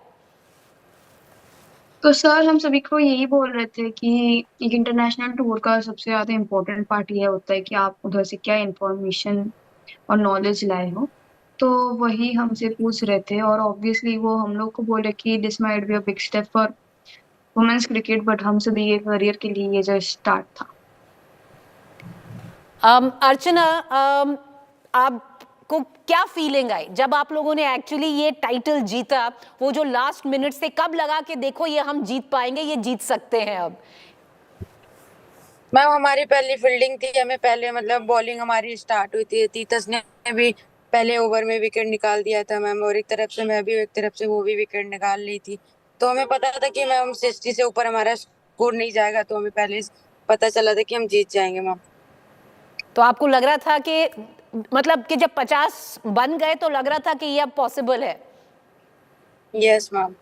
तो सर हम सभी को यही बोल रहे थे कि एक इंटरनेशनल टूर का सबसे ज्यादा इम्पोर्टेंट पार्ट ये होता है कि आप उधर से क्या इंफॉर्मेशन और नॉलेज लाए हो, तो वही हमसे पूछ रहे थे। और ऑब्वियसली वो हम लोग को बोले कि this might be a big step for women's cricket, but हम सभी ये करियर के लिए ये जो स्टार्ट था। अर्चना, आपको क्या फीलिंग आई जब आप लोगों ने एक्चुअली ये टाइटल जीता? वो जो लास्ट मिनट से कब लगा कि देखो ये हम जीत पाएंगे, ये जीत सकते हैं अब? मैम हमारी पहली फील्डिंग थी, हमें पहले मतलब बॉलिंग हमारी स्टार्ट हुई थी, तीतस ने भी पहले ओवर में विकेट निकाल दिया था मैम, और एक तरफ से मैं भी, एक तरफ से वो भी विकेट निकाल ली थी। तो हमें पता था कि मैम 60 से ऊपर हमारा स्कोर नहीं जाएगा, तो हमें पहले पता चला था कि हम जीत जाएंगे मैम। तो आपको लग रहा था कि मतलब कि जब 50 बन गए तो लग रहा था कि ये अब पॉसिबल है? Yes ma'am.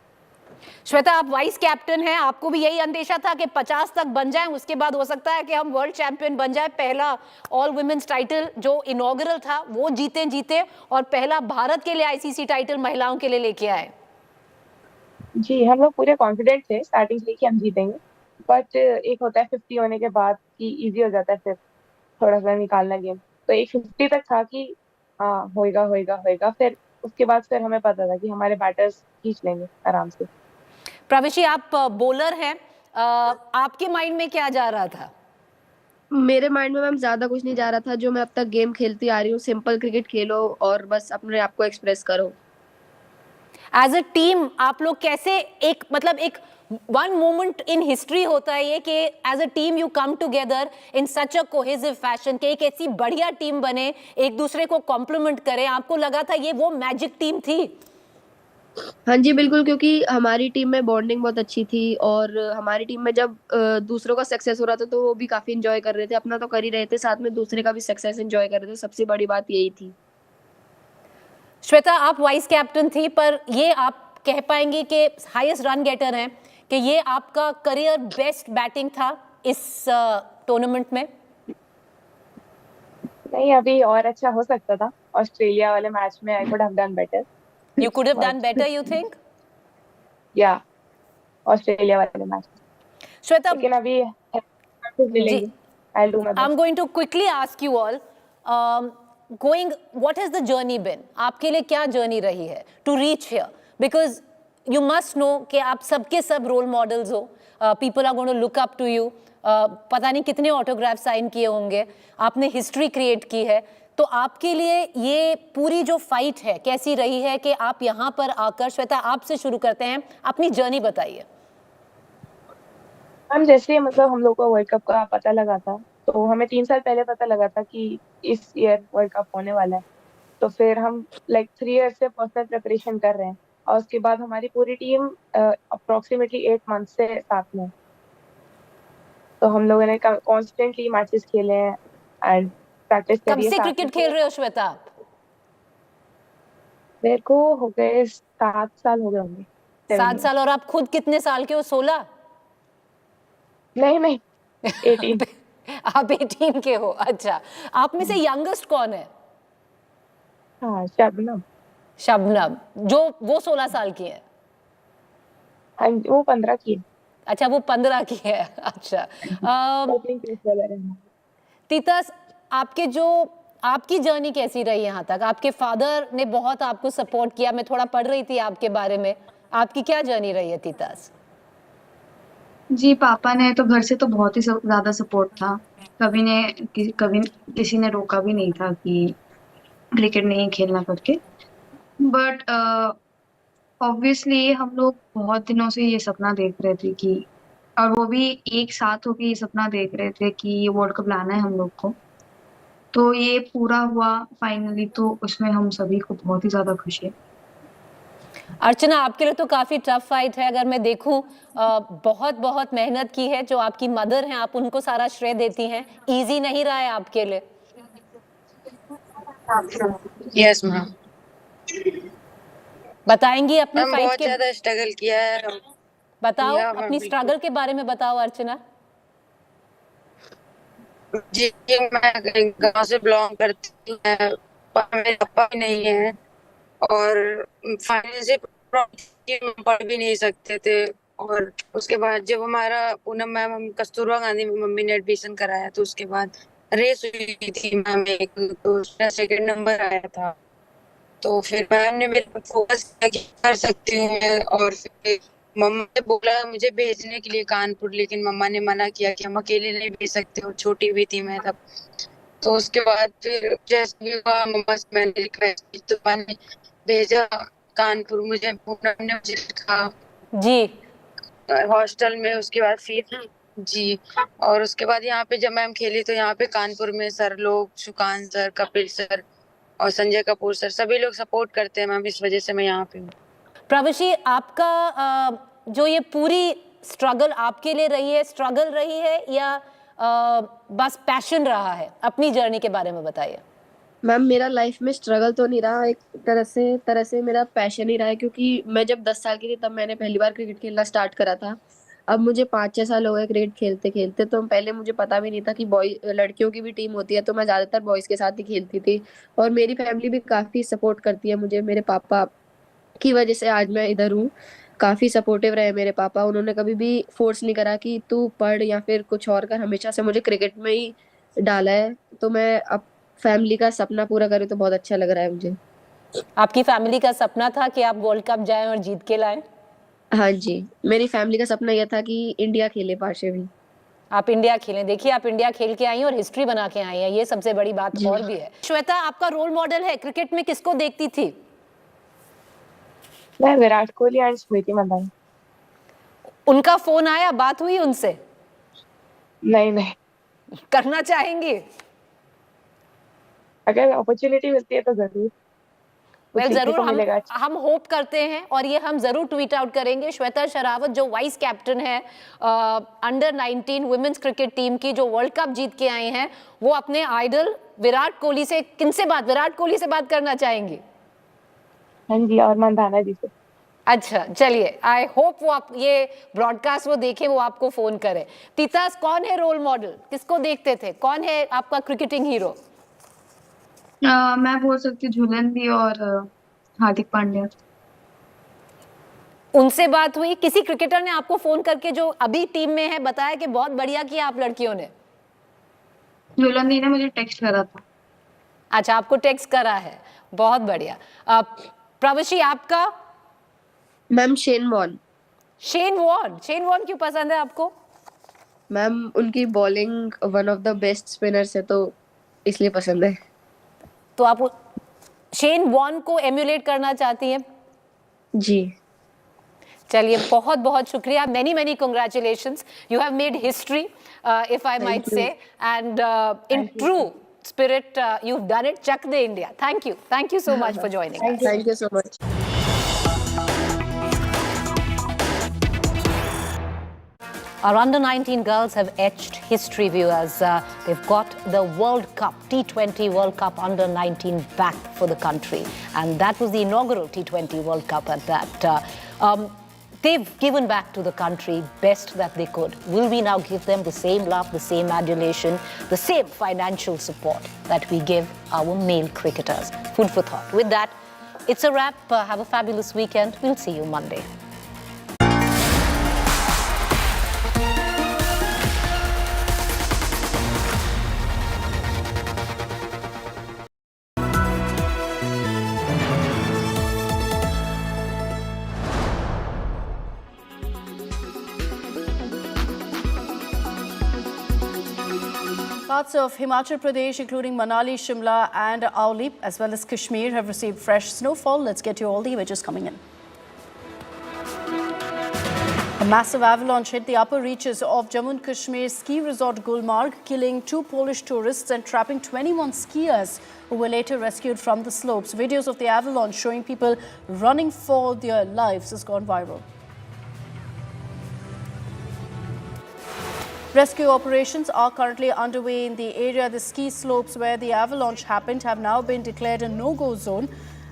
श्वेता, आप वाइस कैप्टन हैं, आपको भी यही अंदेशा था कि 50 तक बन जाएं, उसके बाद हो सकता है कि हम वर्ल्ड चैंपियन बन जाए, पहला ऑल वुमेन्स टाइटल जो इनॉग्रल था वो जीते और पहला भारत के लिए आईसीसी टाइटल महिलाओं के लिए लेके आए? जी, हम लोग पूरे कॉन्फिडेंट थे स्टार्टिंग से कि हम जीतेंगे, बट एक होता है 50 होने के बाद कि इजी हो जाता है फिर थोड़ा सा निकालना गेम। तो एक 50 तक था कि हाँ होएगा होएगा होएगा, फिर उसके बाद फिर हमें पता था कि हमारे बैटर्स खींच लेंगे आराम से। प्रविशी, आप बॉलर हैं, आपके माइंड में क्या जा रहा था? मेरे माइंड में मैम ज्यादा कुछ नहीं जा रहा था, जो मैं अब तक गेम खेलती आ रही हूँ, सिंपल क्रिकेट खेलो और बस अपने आप को एक्सप्रेस करो। एज अ टीम आप लोग कैसे एक मतलब एक वन मोमेंट इन हिस्ट्री होता है ये कि as a team you come together in such a cohesive fashion कि एक ऐसी बढ़िया टीम बने, एक दूसरे को कॉम्प्लीमेंट करें, आपको लगा था ये वो मैजिक टीम थी? हाँ जी बिल्कुल, क्योंकि हमारी टीम में बॉन्डिंग बहुत अच्छी थी और हमारी टीम में जब दूसरों का सक्सेस हो रहा था तो वो भी काफी एंजॉय कर रहे थे, अपना तो कर ही रहे थे, साथ में दूसरे का भी सक्सेस एंजॉय कर रहे थे, सबसे बड़ी बात यही थी। श्वेता, आप वाइस कैप्टन थी, पर ये आप कह पाएंगे कि हाईएस्ट रन गेटर हैं कि ये आपका करियर बेस्ट बैटिंग था इस टूर्नामेंट में? नहीं, अभी और अच्छा हो सकता था। ऑस्ट्रेलिया वाले मैच में I could have done better. You could have done better, you think? या ऑस्ट्रेलिया वाले मैच। श्वेता, लेकिन अभी मिलेंगे। I'll do my best. I'm going to quickly ask you all, what has the journey been? आपके लिए क्या journey रही है to reach here? Because you must know कि आप सबके सब रोल मॉडल्स हो, people are going to look up to you, पता नहीं कितने ऑटोग्राफ साइन किए होंगे, आपने हिस्ट्री क्रिएट की है, तो आपके लिए ये पूरी जो फाइट है कैसी रही है कि आप यहाँ पर आकर, श्वेता आपसे शुरू करते हैं, अपनी जर्नी बताइए। हम जैसे मतलब हम लोग को वर्ल्ड कप का पता लगा था, तो हमें 3 साल पहले पता लगा था कि इस ईयर वर्ल्ड कप होने वाला है। तो फिर हम लाइक 3 ईयर से पर्सनल प्रिपरेशन कर रहे हैं, और उसके बाद हमारी पूरी टीम अप्रोक्सीमेटली 8 मंथ से साथ में है। तो हम लोगों ने कॉन्स्टेंटली मैचेस खेले हैं एंड प्रैक्टिस कब करी है से साथ क्रिकेट में। खेल रहे हो श्वेता आप? मेरे को हो गए 7 साल हो गए होंगे। 7 साल। और आप खुद कितने साल के हो? 16? नहीं 18। आप 18 के हो, अच्छा। आप में से यंगेस्ट कौन है? हाँ, शबनम। शबनम, जो वो 16 साल की है? हाँ, वो 15 की है। अच्छा, वो 15 की है, अच्छा। तीतस, आपकी जर्नी कैसी रही यहाँ तक? आपके फादर ने बहुत आपको सपोर्ट किया, मैं थोड़ा पढ़ रही थी आपके बारे में, आपकी क्या जर्नी रही है तीतस? जी, पापा ने तो घर से तो बहुत ही ज्यादा सपोर्ट था, कभी किसी ने रोका भी नहीं था कि क्रिकेट नहीं खेलना करके। बट ऑब्वियसली हम लोग बहुत दिनों से ये सपना देख रहे थे कि, और वो भी एक साथ होके ये सपना देख रहे थे कि ये वर्ल्ड कप लाना है हम लोग को, तो ये पूरा हुआ फाइनली, तो उसमें हम सभी को बहुत ही ज्यादा खुशी है। अर्चना, आपके लिए तो काफी टफ फाइट है, अगर मैं देखूं बहुत मेहनत की है, जो आपकी मदर हैं आप उनको सारा श्रेय देती हैं, इजी नहीं रहा है आपके लिए? Yes ma'am. बताएंगी अपनी फाइट बहुत ज्यादा स्ट्रगल किया है। बताओ अपनी स्ट्रगल के बारे में बताओ अर्चना। जी, मैं गांव से बिलोंग करती हूँ, मेरे पापा भी नहीं है और फाइनेंशियल प्रॉब्लम पढ़ भी नहीं सकते थे। और उसके बाद जब हमारा पूनम मैम, हम कस्तूरबा गांधी में मम्मी ने एडमिशन कराया, तो उसके बाद रेस हुई थी मैम एक, तो उसमें 2nd नंबर आया था। तो फिर मैम ने मेरे पर फोकस किया कि कर सकती हूँ मैं, और फिर मम्मा ने बोला मुझे भेजने के लिए कानपुर, लेकिन मम्मा ने मना किया कि हम अकेले नहीं भेज सकते हो, छोटी भी थी मैं तब। तो उसके बाद फिर जैसे भी हुआ मम्मा से मैंने रिक्वेस्ट की, तो मैंने भेजा कानपुर। मुझे पूनम ने मुझे लिखा जी हॉस्टल में, उसके बाद जी। और उसके बाद यहाँ पे जब मैम खेली तो यहाँ पे कानपुर में सर लोग, सुकान सर, कपिल सर और संजय कपूर सर, सभी लोग सपोर्ट करते हैं मैम, इस वजह से मैं यहाँ पे हूँ। प्रवशी, आपका जो ये पूरी स्ट्रगल आपके लिए रही है, स्ट्रगल रही है या बस पैशन रहा है? अपनी जर्नी के बारे में बताइए। मैम मेरा लाइफ में स्ट्रगल तो नहीं रहा, एक तरह से मेरा पैशन ही रहा है, क्योंकि मैं जब 10 साल की थी तब मैंने पहली बार क्रिकेट खेलना स्टार्ट करा था। अब मुझे 5-6 साल हो गए क्रिकेट खेलते खेलते, तो पहले मुझे पता भी नहीं था कि बॉय लड़कियों की भी टीम होती है, तो मैं ज्यादातर बॉयज के साथ ही खेलती थी। और मेरी फैमिली भी काफी सपोर्ट करती है मुझे, मेरे पापा की वजह से आज मैं इधर हूँ। काफी सपोर्टिव रहे मेरे पापा, उन्होंने कभी भी फोर्स नहीं करा कि तू पढ़ या फिर कुछ और कर, हमेशा से मुझे क्रिकेट में ही डाला है। तो मैं अब फैमिली का सपना पूरा करूँ तो बहुत अच्छा लग रहा है मुझे। आपकी फैमिली का सपना था कि आप वर्ल्ड कप जाएं और जीत के लाएं? हाँ जी, मेरी फैमिली का सपना यह था कि इंडिया खेले पाशे भी। आप इंडिया खेलें। देखिए, आप इंडिया खेल के आई हैं और हिस्ट्री बना के आई हैं, ये सबसे बड़ी बात और भी है। श्वेता, आपका रोल मॉडल है क्रिकेट में, किसको देखती थी? मैं विराट कोहली एंड स्मृति मंदाना। उनका फोन आया, बात हुई उनसे? नहीं। करना चाहेंगी? अगर अपॉर्चुनिटी मिलती है तो जरूर। जरूर, हम होप करते हैं और ये हम जरूर ट्वीट आउट करेंगे। श्वेता शरावत जो वाइस कैप्टन है अंडर 19 वुमेन्स क्रिकेट टीम की, जो वर्ल्ड कप जीत के आए हैं, वो अपने आइडल विराट कोहली से विराट कोहली से बात करना चाहेंगी? हाँ जी, और मंदाना जी से। अच्छा, चलिए, आई होप वो आप ये ब्रॉडकास्ट वो देखें, वो आपको फोन करे। तीतास, कौन है रोल मॉडल, किसको देखते थे, कौन है आपका क्रिकेटिंग हीरो? मैं बोल सकती हूँ झूलन और हार्दिक पांड्या। उनसे बात हुई? किसी क्रिकेटर ने आपको फोन करके जो अभी टीम में है बताया कि बहुत बढ़िया किया आप लड़कियों ने? झूलन ने मुझे टेक्स्ट करा था। अच्छा, आपको टेक्स्ट करा है, बहुत बढ़िया। प्रवशी, आपका? मैम शेन वॉर्न क्यों पसंद है आपको? मैम उनकी bowling one of the best spinners है, तो इसलिए पसंद है। तो आप शेन वॉर्न को एम्यूलेट करना चाहती हैं? जी। चलिए, बहुत बहुत शुक्रिया, many congratulations, you have made history if I might say, and in true spirit you've done it. Chak de India. Thank you so much for joining us. Thank you so much. Our under-19 girls have etched history, viewers. They've got the World Cup, T20 World Cup under-19 back for the country, and that was the inaugural T20 World Cup at that. They've given back to the country best that they could. Will we now give them the same love, the same adulation, the same financial support that we give our male cricketers? Food for thought. With that, it's a wrap. Have a fabulous weekend. We'll see you Monday. Parts of Himachal Pradesh, including Manali, Shimla and Auli, as well as Kashmir, have received fresh snowfall. Let's get you all the images coming in. A massive avalanche hit the upper reaches of Jammu and Kashmir ski resort Gulmarg, killing 2 Polish tourists and trapping 21 skiers who were later rescued from the slopes. Videos of the avalanche showing people running for their lives has gone viral. Rescue operations are currently underway in the area. The ski slopes where the avalanche happened have now been declared a no-go zone.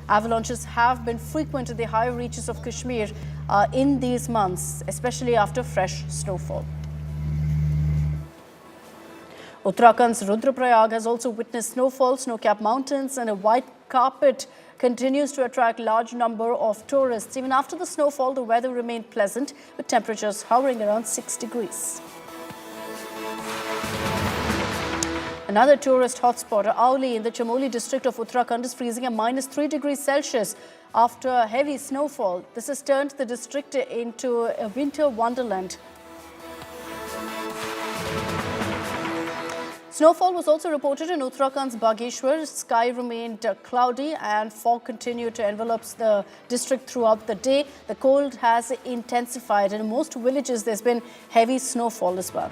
Avalanches have been frequent in the higher reaches of Kashmir in these months, especially after fresh snowfall. Uttarakhand's Rudraprayag has also witnessed snowfall. Snow-capped mountains and a white carpet continues to attract large number of tourists. Even after the snowfall, the weather remained pleasant, with temperatures hovering around 6 degrees. Another tourist hotspot, Auli in the Chamoli district of Uttarakhand, is freezing at -3 degrees Celsius after heavy snowfall. This has turned the district into a winter wonderland. Snowfall was also reported in Uttarakhand's Bageshwar. Sky remained cloudy and fog continued to envelop the district throughout the day. The cold has intensified and in most villages there's been heavy snowfall as well.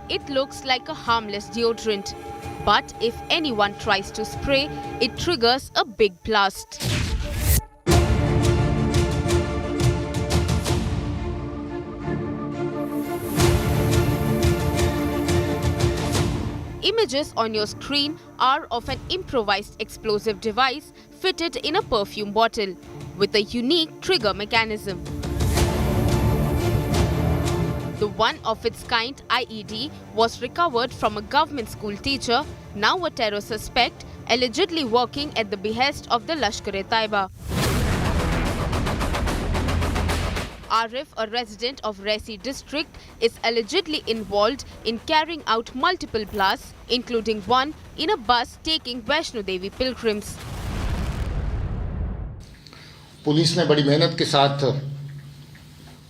It looks like a harmless deodorant. But if anyone tries to spray, it triggers a big blast. Images on your screen are of an improvised explosive device fitted in a perfume bottle with a unique trigger mechanism. The one-of-its-kind IED was recovered from a government school teacher, now a terror suspect, allegedly working at the behest of the Lashkar-e-Taiba. Arif, a resident of Resi district, is allegedly involved in carrying out multiple blasts, including one in a bus taking Vaishno Devi pilgrims. Police ने बड़ी मेहनत के साथ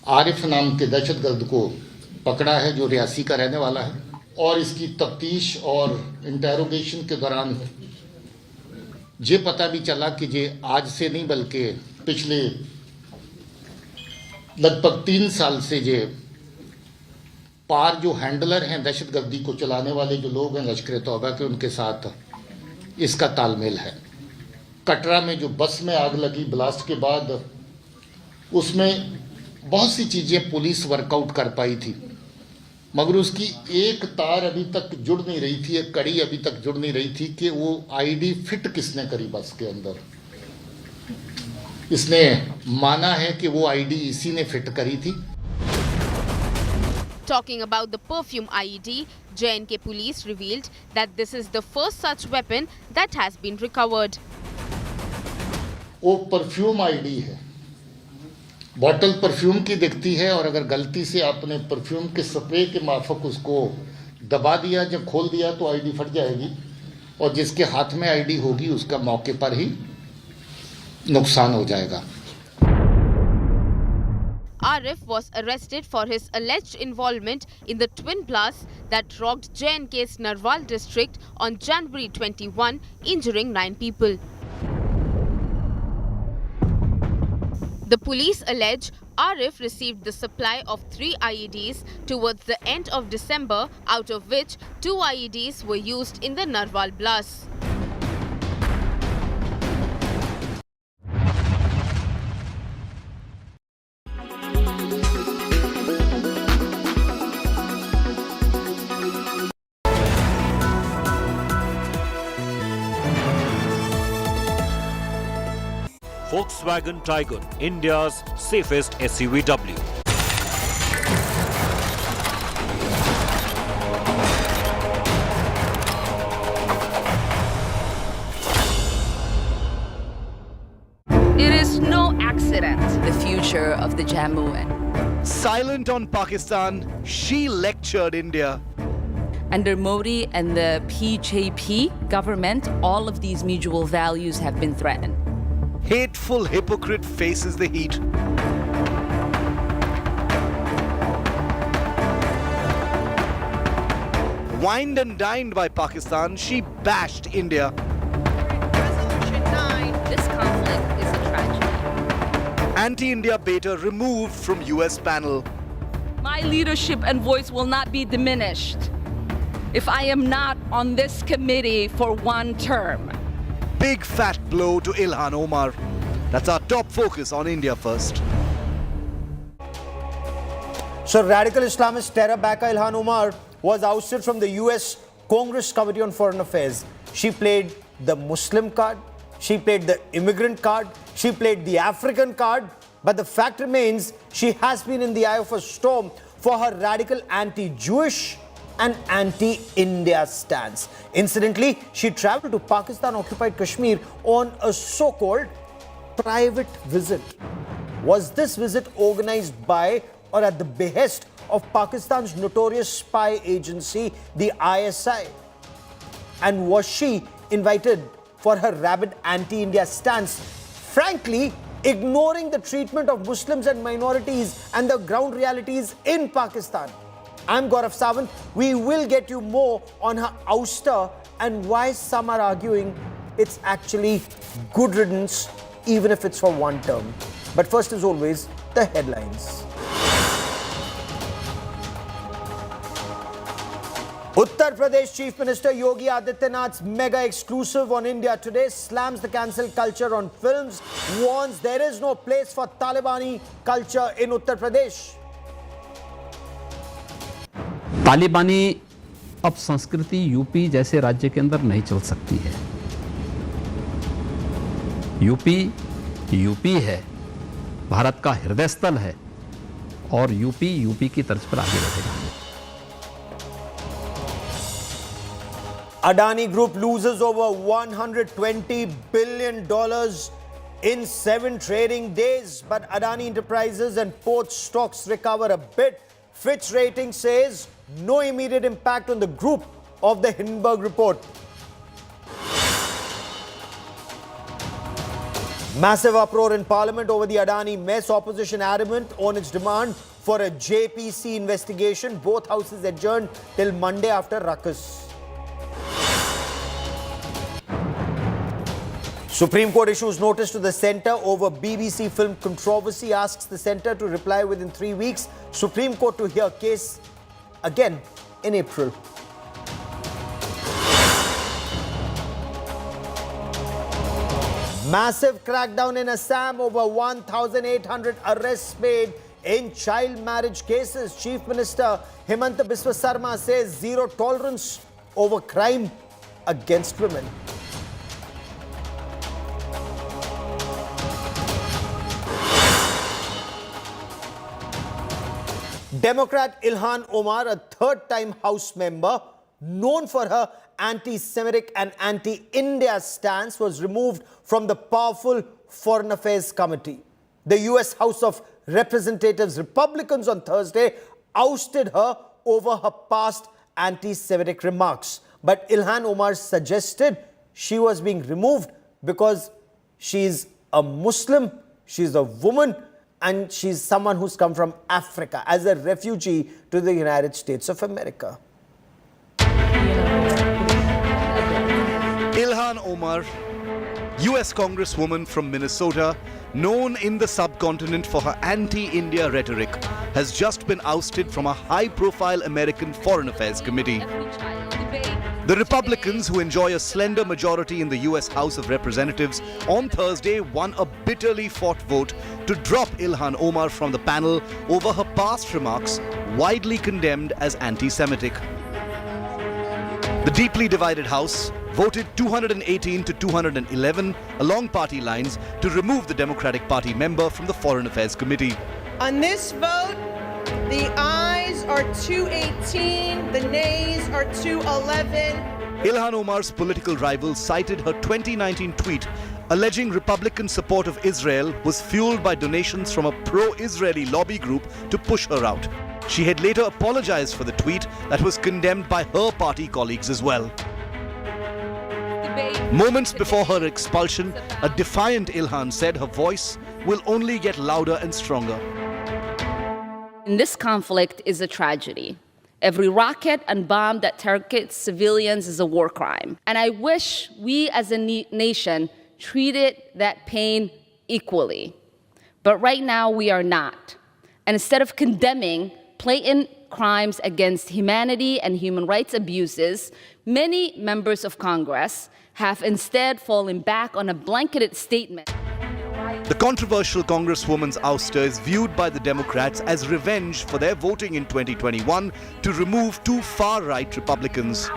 आरिफ नाम के दहशतगर्द को पकड़ा है, जो रियासी का रहने वाला है, और इसकी तफ्तीश और इंटेरोगेशन के दौरान ये पता भी चला कि ये आज से नहीं बल्कि पिछले लगभग 3 साल से ये पार जो हैंडलर हैं दहशतगर्दी को चलाने वाले जो लोग हैं लश्कर-ए-तौबा के, उनके साथ इसका तालमेल है। कटरा में जो बस में आग लगी ब्लास्ट के बाद, उसमें बहुत सी चीज़ें पुलिस वर्कआउट कर पाई थी, मगर उसकी एक तार अभी तक जुड़ नहीं रही थी, एक कड़ी अभी तक जुड़ नहीं रही थी कि वो आईडी फिट किसने करी बस के अंदर। इसने माना है कि वो आईडी इसी ने फिट करी थी। Talking about the perfume IED, J&K police revealed that this is the first such weapon that has been recovered. वो परफ्यूम आईडी है, बॉटल परफ्यूम की दिखती है, और अगर गलती से आपने परफ्यूम के स्प्रे के माफक उसको दबा दिया, जब खोल दिया तो आईडी फट जाएगी, और जिसके हाथ में आईडी होगी उसका मौके पर ही नुकसान हो जाएगा। Arif was arrested for his alleged involvement in the twin blasts that rocked J&K's Narwal district on January 21, injuring 9 people. The police allege Arif received the supply of 3 IEDs towards the end of December, out of which 2 IEDs were used in the Narwal blasts. Volkswagen Tiguan, India's safest SUVW. It is no accident, the future of the Jammuan. Silent on Pakistan, she lectured India. Under Modi and the PJP government, all of these mutual values have been threatened. hateful hypocrite faces the heat. Wined and dined by Pakistan, she bashed India. Resolution 9. This conflict is a tragedy. Anti-India beta removed from US panel. My leadership and voice will not be diminished if I am not on this committee for one term. Big fat blow to Ilhan Omar. That's our top focus on India First. So radical Islamist terror backer Ilhan Omar was ousted from the US Congress Committee on Foreign Affairs. She played the Muslim card, she played the immigrant card, she played the African card, but the fact remains she has been in the eye of a storm for her radical anti-Jewish and anti-India stance. Incidentally, she travelled to Pakistan-occupied Kashmir on a so-called private visit. Was this visit organised by or at the behest of Pakistan's notorious spy agency, the ISI? And was she invited for her rabid anti-India stance, frankly ignoring the treatment of Muslims and minorities and the ground realities in Pakistan? I'm Gaurav Sawant. We will get you more on her ouster and why some are arguing it's actually good riddance, even if it's for one term. But first, as always, the headlines. Uttar Pradesh Chief Minister Yogi Adityanath's mega exclusive on India Today slams the cancel culture on films, warns there is no place for Talibani culture in Uttar Pradesh. तालिबानी अब संस्कृति UP जैसे राज्य के अंदर नहीं चल सकती है। यूपी है, भारत का हृदय स्थल है और यूपी की तर्ज पर आगे बढ़ेगा। Adani Group loses over $120 billion in 7 trading days, but Adani Enterprises and port stocks recover a bit. Fitch rating says no immediate impact on the group of the Hindenburg report. Massive uproar in Parliament over the Adani mess. Opposition adamant on its demand for a JPC investigation. Both houses adjourned till Monday after ruckus. Supreme Court issues notice to the centre over BBC film controversy, asks the centre to reply within 3 weeks. Supreme Court to hear case again in April. Massive crackdown in Assam, over 1,800 arrests made in child marriage cases. Chief Minister Himanta Biswa Sarma says zero tolerance over crime against women. Democrat Ilhan Omar, a third-time House member, known for her anti-Semitic and anti-India stance, was removed from the powerful Foreign Affairs Committee. The U.S. House of Representatives Republicans on Thursday ousted her over her past anti-Semitic remarks. But Ilhan Omar suggested she was being removed because she's a Muslim, she's a woman, and she's someone who's come from Africa as a refugee to the United States of America. Ilhan Omar, US Congresswoman from Minnesota, known in the subcontinent for her anti-India rhetoric, has just been ousted from a high-profile American Foreign Affairs Committee. The Republicans, who enjoy a slender majority in the US House of Representatives, on Thursday won a bitterly fought vote to drop Ilhan Omar from the panel over her past remarks, widely condemned as anti-Semitic. The deeply divided House voted 218 to 211 along party lines to remove the Democratic Party member from the Foreign Affairs Committee. On this vote, the ayes are 218, the nays are 211. Ilhan Omar's political rival cited her 2019 tweet alleging Republican support of Israel was fueled by donations from a pro-Israeli lobby group to push her out. She had later apologized for the tweet that was condemned by her party colleagues as well. Debate Moments before her expulsion, a defiant Ilhan said her voice will only get louder and stronger. And this conflict is a tragedy. Every rocket and bomb that targets civilians is a war crime. And I wish we as a nation treated that pain equally. But right now we are not. And instead of condemning blatant crimes against humanity and human rights abuses, many members of Congress have instead fallen back on a blanketed statement. The controversial Congresswoman's ouster is viewed by the Democrats as revenge for their voting in 2021 to remove two far-right Republicans.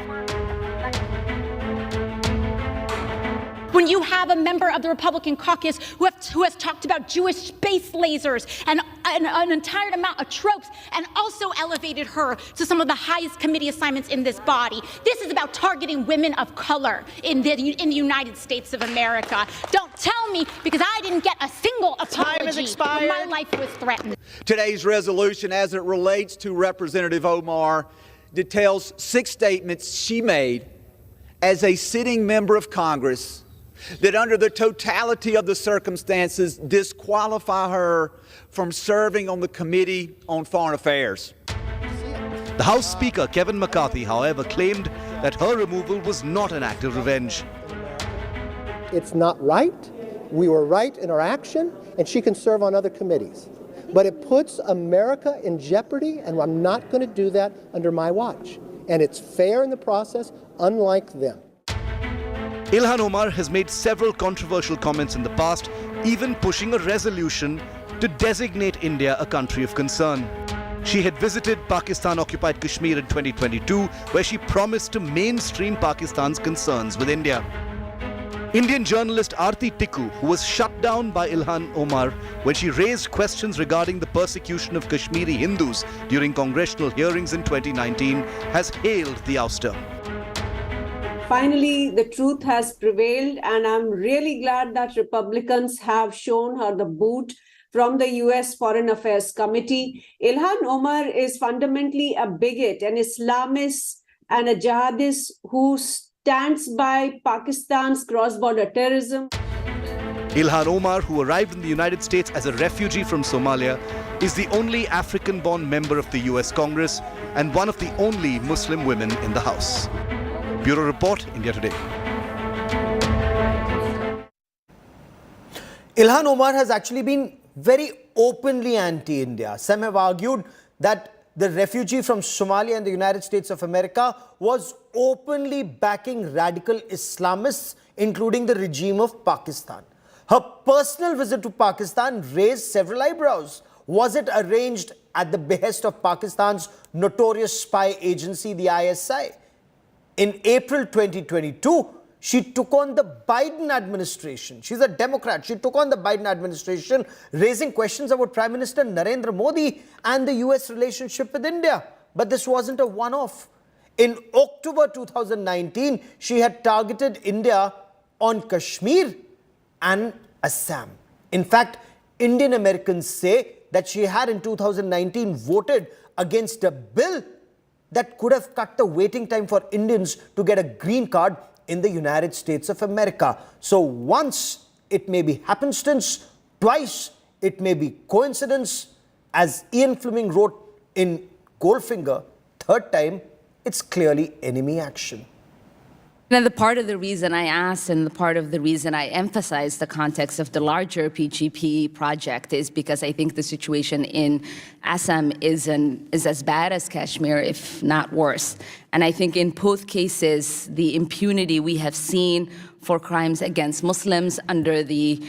When you have a member of the Republican caucus who has talked about Jewish space lasers and an entire amount of tropes and also elevated her to some of the highest committee assignments in this body. This is about targeting women of color in the United States of America. Don't tell me, because I didn't get a single apology when my life was threatened. Today's resolution, as it relates to Representative Omar, details 6 statements she made as a sitting member of Congress that under the totality of the circumstances disqualify her from serving on the Committee on Foreign Affairs. The House Speaker, Kevin McCarthy, however, claimed that her removal was not an act of revenge. It's not right. We were right in our action, and she can serve on other committees. But it puts America in jeopardy, and I'm not going to do that under my watch. And it's fair in the process, unlike them. Ilhan Omar has made several controversial comments in the past, even pushing a resolution to designate India a country of concern. She had visited Pakistan-occupied Kashmir in 2022, where she promised to mainstream Pakistan's concerns with India. Indian journalist Aarti Tikku, who was shut down by Ilhan Omar when she raised questions regarding the persecution of Kashmiri Hindus during congressional hearings in 2019, has hailed the ouster. Finally, the truth has prevailed, and I'm really glad that Republicans have shown her the boot from the U.S. Foreign Affairs Committee. Ilhan Omar is fundamentally a bigot, an Islamist, and a jihadist who stands by Pakistan's cross-border terrorism. Ilhan Omar, who arrived in the United States as a refugee from Somalia, is the only African-born member of the U.S. Congress and one of the only Muslim women in the House. Bureau Report, India Today. Ilhan Omar has actually been very openly anti-India. Some have argued that the refugee from Somalia in the United States of America was openly backing radical Islamists, including the regime of Pakistan. Her personal visit to Pakistan raised several eyebrows. Was it arranged at the behest of Pakistan's notorious spy agency, the ISI? In April 2022, she took on the Biden administration. She's a Democrat. She took on the Biden administration, raising questions about Prime Minister Narendra Modi and the US relationship with India. But this wasn't a one-off. In October 2019, she had targeted India on Kashmir and Assam. In fact, Indian Americans say that she had in 2019 voted against a bill that could have cut the waiting time for Indians to get a green card in the United States of America. So once, it may be happenstance, twice, it may be coincidence. As Ian Fleming wrote in Goldfinger, third time, it's clearly enemy action. And the part of the reason I asked and the part of the reason I emphasize the context of the larger PGP project is because I think the situation in Assam is as bad as Kashmir, if not worse. And I think in both cases, the impunity we have seen for crimes against Muslims under the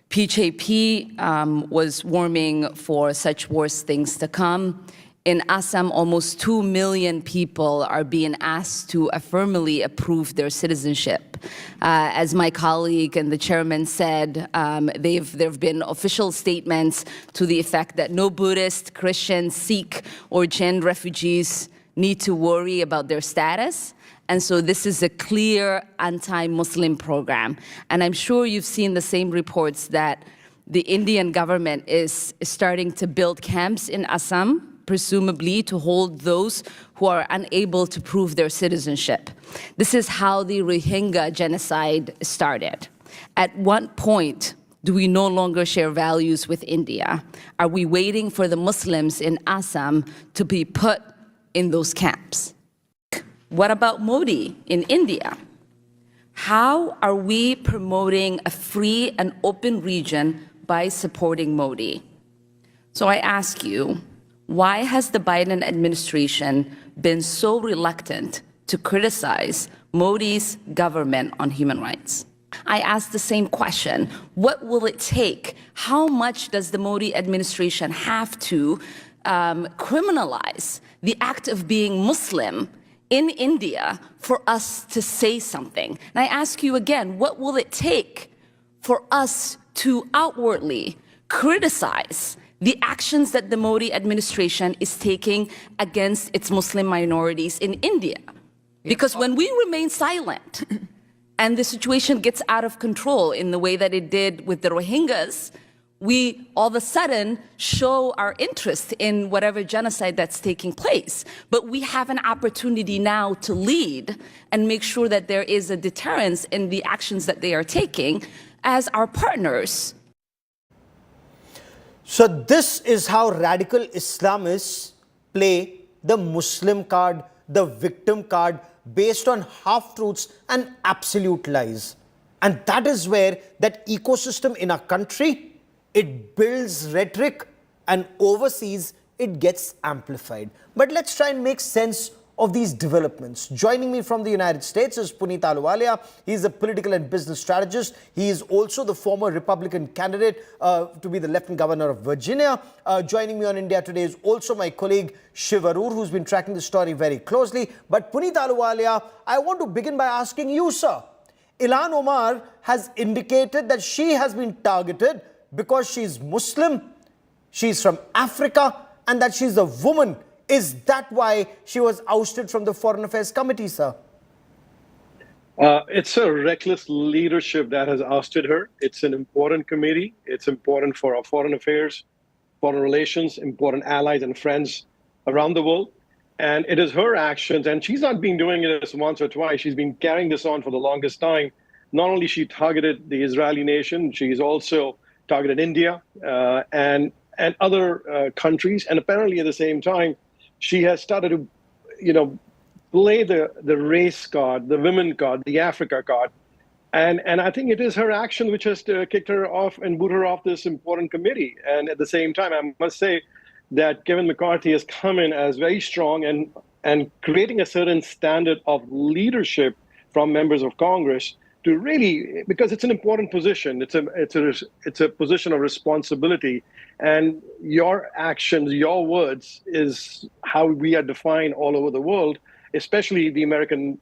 PJP was warming for such worse things to come. In Assam, almost 2 million people are being asked to affirmably approve their citizenship. As my colleague and the chairman said, there have been official statements to the effect that no Buddhist, Christian, Sikh, or Jain refugees need to worry about their status. And so this is a clear anti-Muslim program. And I'm sure you've seen the same reports that the Indian government is starting to build camps in Assam presumably to hold those who are unable to prove their citizenship. This is how the Rohingya genocide started. At what point do we no longer share values with India? Are we waiting for the Muslims in Assam to be put in those camps? What about Modi in India? How are we promoting a free and open region by supporting Modi? So I ask you, why has the Biden administration been so reluctant to criticize Modi's government on human rights? I ask the same question. What will it take? How much does the Modi administration have to criminalize the act of being Muslim in India for us to say something? And I ask you again, what will it take for us to outwardly criticize the actions that the Modi administration is taking against its Muslim minorities in India? Because when we remain silent and the situation gets out of control in the way that it did with the Rohingyas, we all of a sudden show our interest in whatever genocide that's taking place. But we have an opportunity now to lead and make sure that there is a deterrence in the actions that they are taking as our partners. So this is how radical Islamists play the Muslim card, the victim card, based on half-truths and absolute lies. And that is where that ecosystem in our country, it builds rhetoric, and overseas it gets amplified. But let's try and make sense of these developments. Joining me from the United States is Puneet Ahluwalia. He is a political and business strategist. He is also the former Republican candidate to be the Lieutenant Governor of Virginia. Joining me on India Today is also my colleague Shiv Arur, who's been tracking the story very closely. But Puneet Ahluwalia, I want to begin by asking you, sir. Ilhan Omar has indicated that she has been targeted because she's Muslim, she's from Africa, and that she's a woman. Is that why she was ousted from the Foreign Affairs Committee, sir? It's a reckless leadership that has ousted her. It's an important committee. It's important for our foreign affairs, foreign relations, important allies and friends around the world. And it is her actions, and she's not been doing it once or twice. She's been carrying this on for the longest time. Not only she targeted the Israeli nation, she's also targeted India and other countries. And apparently at the same time, she has started to, play the race card, the women card, the Africa card. And I think it is her action which has kicked her off and booted her off this important committee. And at the same time, I must say that Kevin McCarthy has come in as very strong and creating a certain standard of leadership from members of Congress to really, because it's an important position. It's a position of responsibility. And your actions, your words is how we are defined all over the world, especially the American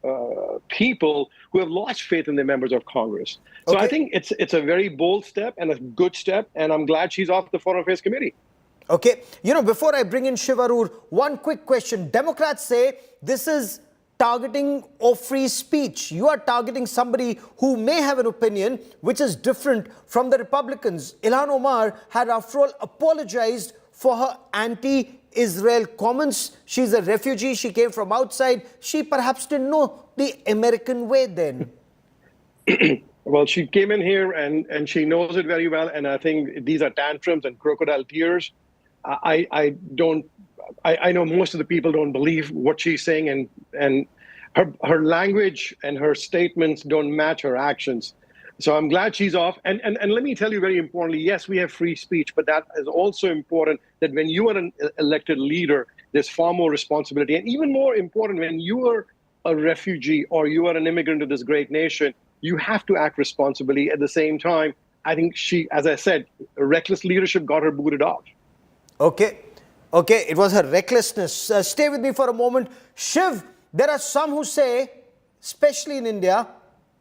people who have lost faith in the members of Congress. So I think it's a very bold step and a good step, and I'm glad she's off the Foreign Affairs Committee. Okay, before I bring in Shiv Arur, one quick question. Democrats say this is targeting of free speech. You are targeting somebody who may have an opinion which is different from the Republicans. Ilhan Omar had, after all, apologized for her anti-Israel comments. She's a refugee. She came from outside. She perhaps didn't know the American way then. Well, she came in here and she knows it very well. And I think these are tantrums and crocodile tears. I know most of the people don't believe what she's saying, and her language and her statements don't match her actions. So I'm glad she's off. And let me tell you very importantly, yes, we have free speech, but that is also important that when you are an elected leader, there's far more responsibility. And even more important, when you are a refugee or you are an immigrant to this great nation, you have to act responsibly. At the same time, I think she, as I said, reckless leadership got her booted off. Okay, it was her recklessness. Stay with me for a moment. Shiv, there are some who say, especially in India,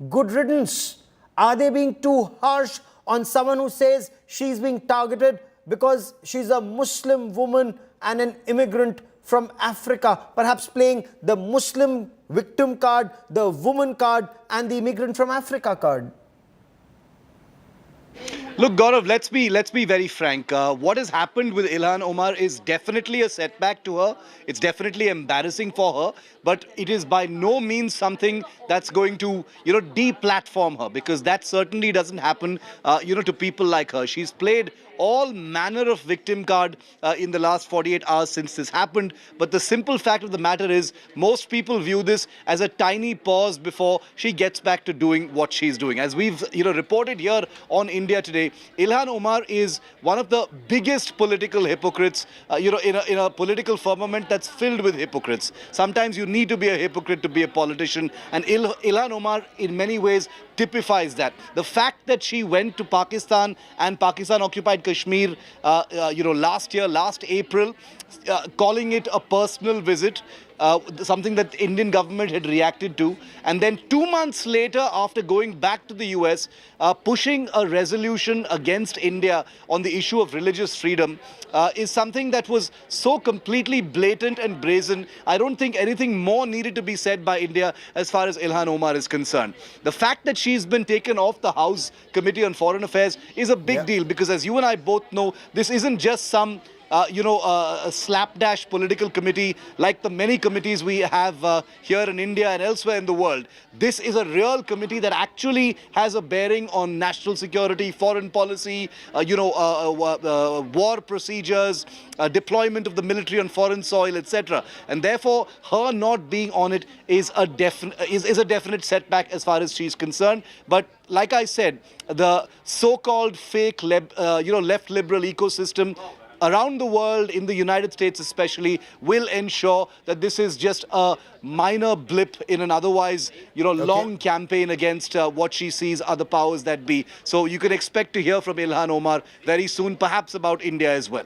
good riddance. Are they being too harsh on someone who says she's being targeted because she's a Muslim woman and an immigrant from Africa, perhaps playing the Muslim victim card, the woman card, and the immigrant from Africa card? Look, Gaurav, let's be very frank. What has happened with Ilhan Omar is definitely a setback to her. It's definitely embarrassing for her, but it is by no means something that's going to, deplatform her, because that certainly doesn't happen, to people like her. She's played all manner of victim card in the last 48 hours since this happened. But the simple fact of the matter is, most people view this as a tiny pause before she gets back to doing what she's doing. As we've, reported here on India Today, Ilhan Omar is one of the biggest political hypocrites, in a political firmament that's filled with hypocrites. Sometimes you need to be a hypocrite to be a politician, and Ilhan Omar in many ways typifies that. The fact that she went to Pakistan and Pakistan-occupied Kashmir, last April, calling it a personal visit, something that the Indian government had reacted to, and then 2 months later, after going back to the US, pushing a resolution against India on the issue of religious freedom, is something that was so completely blatant and brazen. I don't think anything more needed to be said by India as far as Ilhan Omar is concerned. The fact that she's been taken off the House Committee on Foreign Affairs is a big deal, because as you and I both know, this isn't just some a slapdash political committee like the many committees we have here in India and elsewhere in the world. This is a real committee that actually has a bearing on national security, foreign policy, war procedures, deployment of the military on foreign soil, etc. And therefore, her not being on it is a definite setback as far as she's concerned. But like I said, the so-called fake left liberal ecosystem around the world, in the United States especially, will ensure that this is just a minor blip in an otherwise, long campaign against what she sees are the powers that be. So you can expect to hear from Ilhan Omar very soon, perhaps about India as well.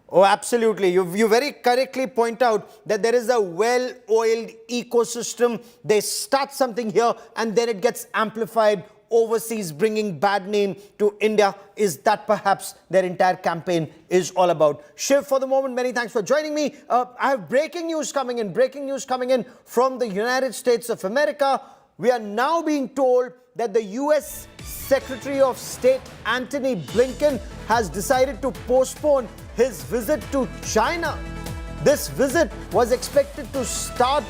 Oh, absolutely. You very correctly point out that there is a well-oiled ecosystem. They start something here and then it gets amplified overseas, bringing bad name to India. Is that perhaps their entire campaign is all about? Shiv, for the moment, many thanks for joining me. I have breaking news coming in from the United States of America. We are now being told that the U.S. Secretary of State Antony Blinken has decided to postpone his visit to China. This visit was expected to start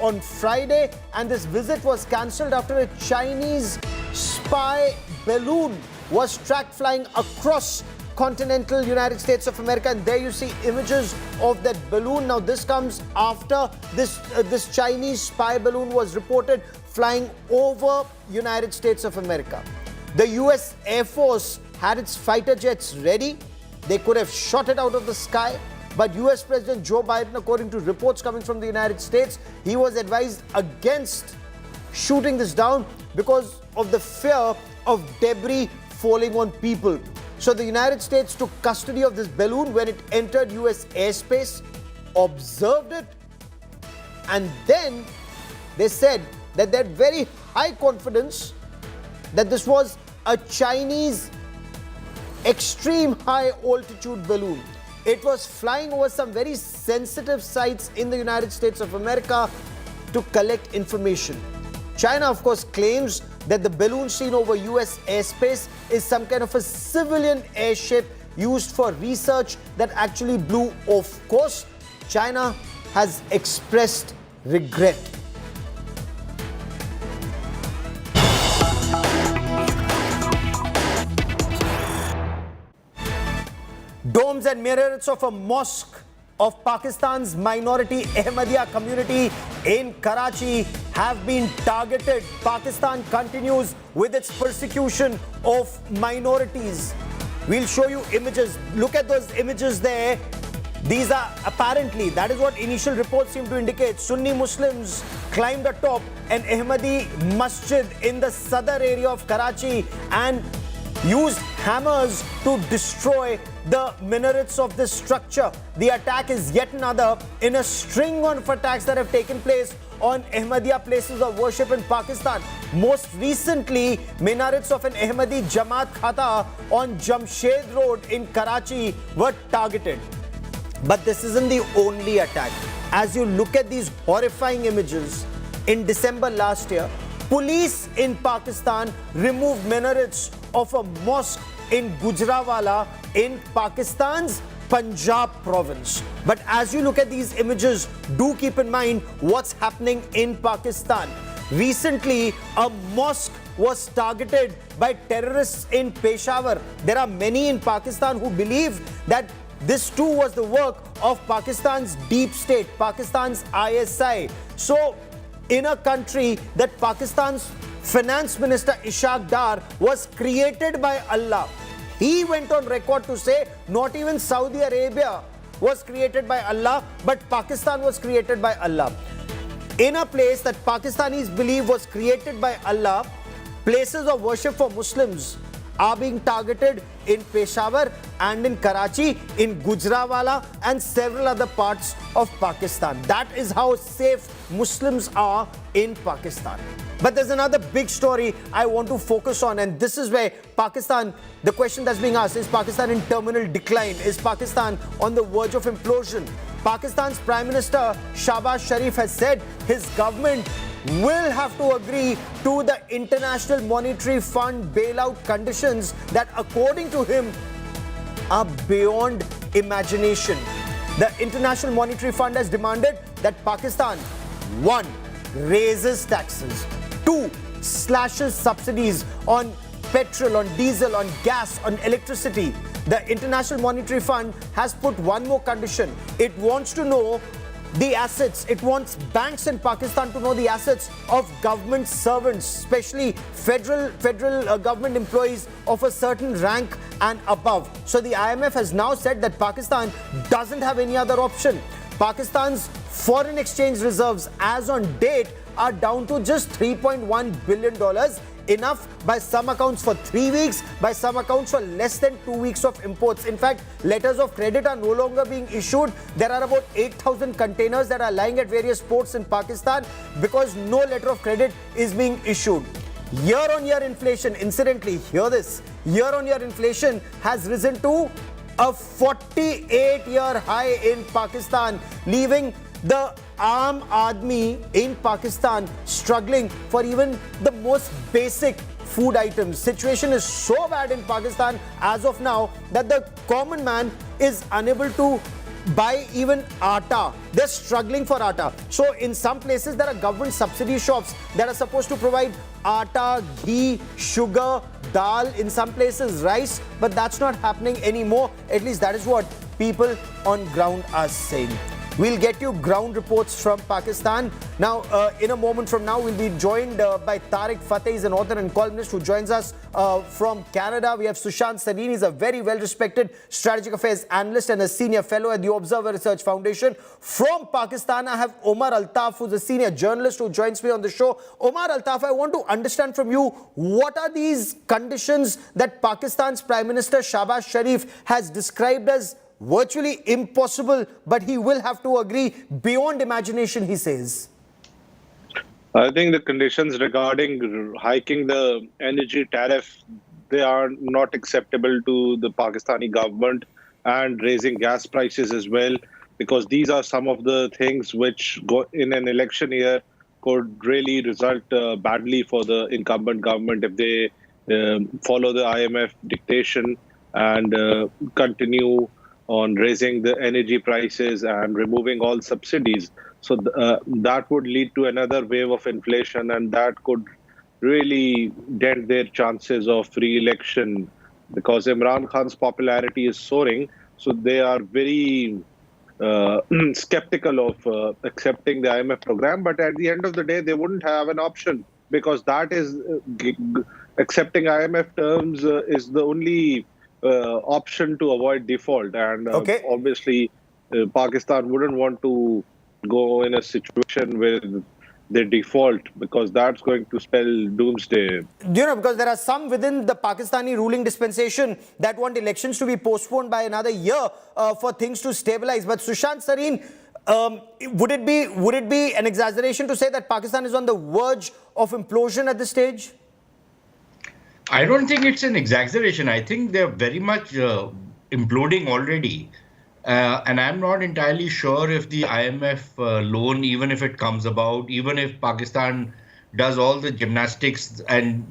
on Friday, and this visit was cancelled after a Chinese spy balloon was tracked flying across continental United States of America. And there you see images of that balloon. Now this comes after this Chinese spy balloon was reported flying over United States of America. The US Air Force had its fighter jets ready. They could have shot it out of the sky. But US President Joe Biden, according to reports coming from the United States, he was advised against shooting this down because of the fear of debris falling on people. So the United States took custody of this balloon when it entered US airspace, observed it, and then they said that they had very high confidence that this was a Chinese extreme high altitude balloon. It was flying over some very sensitive sites in the United States of America to collect information. China, of course, claims that the balloon seen over US airspace is some kind of a civilian airship used for research that actually blew off course. China has expressed regret. Domes and minarets of a mosque of Pakistan's minority Ahmadiyya community in Karachi have been targeted. Pakistan continues with its persecution of minorities. We'll show you images. Look at those images there. These are apparently, that is what initial reports seem to indicate, Sunni Muslims climbed atop an Ahmadi masjid in the Sadr area of Karachi and used hammers to destroy the minarets of this structure. The attack is yet another in a string of attacks that have taken place on Ahmadiyya places of worship in Pakistan. Most recently, minarets of an Ahmadi Jamaat Khata on Jamshed Road in Karachi were targeted. But this isn't the only attack. As you look at these horrifying images, in December last year, police in Pakistan removed minarets of a mosque in Gujranwala in Pakistan's Punjab province. But as you look at these images, do keep in mind what's happening in Pakistan. Recently, a mosque was targeted by terrorists in Peshawar. There are many in Pakistan who believe that this too was the work of Pakistan's deep state, Pakistan's ISI. So, in a country that Pakistan's Finance Minister Ishaq Dar was created by Allah, he went on record to say not even Saudi Arabia was created by Allah, but Pakistan was created by Allah. In a place that Pakistanis believe was created by Allah, places of worship for Muslims are being targeted in Peshawar and in Karachi, in Gujranwala and several other parts of Pakistan. That is how safe Muslims are in Pakistan. But there's another big story I want to focus on, and this is where Pakistan, the question that's being asked, is Pakistan in terminal decline? Is Pakistan on the verge of implosion? Pakistan's Prime Minister Shahbaz Sharif has said his government will have to agree to the International Monetary Fund bailout conditions that, according to him, are beyond imagination. The International Monetary Fund has demanded that Pakistan, 1, raises taxes, 2, slashes subsidies on petrol, on diesel, on gas, on electricity. The International Monetary Fund has put one more condition. It wants to know the assets. It wants banks in Pakistan to know the assets of government servants, especially federal government employees of a certain rank and above. So the IMF has now said that Pakistan doesn't have any other option. Pakistan's foreign exchange reserves as on date are down to just $3.1 billion, enough by some accounts for 3 weeks, by some accounts for less than 2 weeks of imports. In fact, letters of credit are no longer being issued. There are about 8,000 containers that are lying at various ports in Pakistan because no letter of credit is being issued. Year-on-year inflation, incidentally, hear this, year-on-year inflation has risen to a 48-year high in Pakistan, leaving the Aam Admi in Pakistan struggling for even the most basic food items. Situation is so bad in Pakistan as of now that the common man is unable to buy even atta. They're struggling for atta. So in some places there are government subsidy shops that are supposed to provide atta, ghee, sugar, dal, in some places rice, but that's not happening anymore. At least that is what people on ground are saying. We'll get you ground reports from Pakistan. Now, in a moment from now, we'll be joined by Tariq Fateh. He's an author and columnist who joins us from Canada. We have Sushant Sareen. He's a very well-respected strategic affairs analyst and a senior fellow at the Observer Research Foundation. From Pakistan, I have Omar Altaf, who's a senior journalist who joins me on the show. Omar Altaf, I want to understand from you, what are these conditions that Pakistan's Prime Minister Shahbaz Sharif has described as virtually impossible, but he will have to agree, beyond imagination, he says? I think the conditions regarding hiking the energy tariff, they are not acceptable to the Pakistani government, and raising gas prices as well, because these are some of the things which go in an election year could really result badly for the incumbent government if they follow the IMF dictation and continue on raising the energy prices and removing all subsidies. So that would lead to another wave of inflation, and that could really dent their chances of re-election, because Imran Khan's popularity is soaring. So they are very skeptical of accepting the IMF program. But at the end of the day, they wouldn't have an option, because that is accepting IMF terms is the only option to avoid default. And obviously, Pakistan wouldn't want to go in a situation where they default, because that's going to spell doomsday. You know, because there are some within the Pakistani ruling dispensation that want elections to be postponed by another year for things to stabilize. But Sushant Sareen, would it be an exaggeration to say that Pakistan is on the verge of implosion at this stage? I don't think it's an exaggeration. I think they're very much imploding already. And I'm not entirely sure if the IMF loan, even if it comes about, even if Pakistan does all the gymnastics and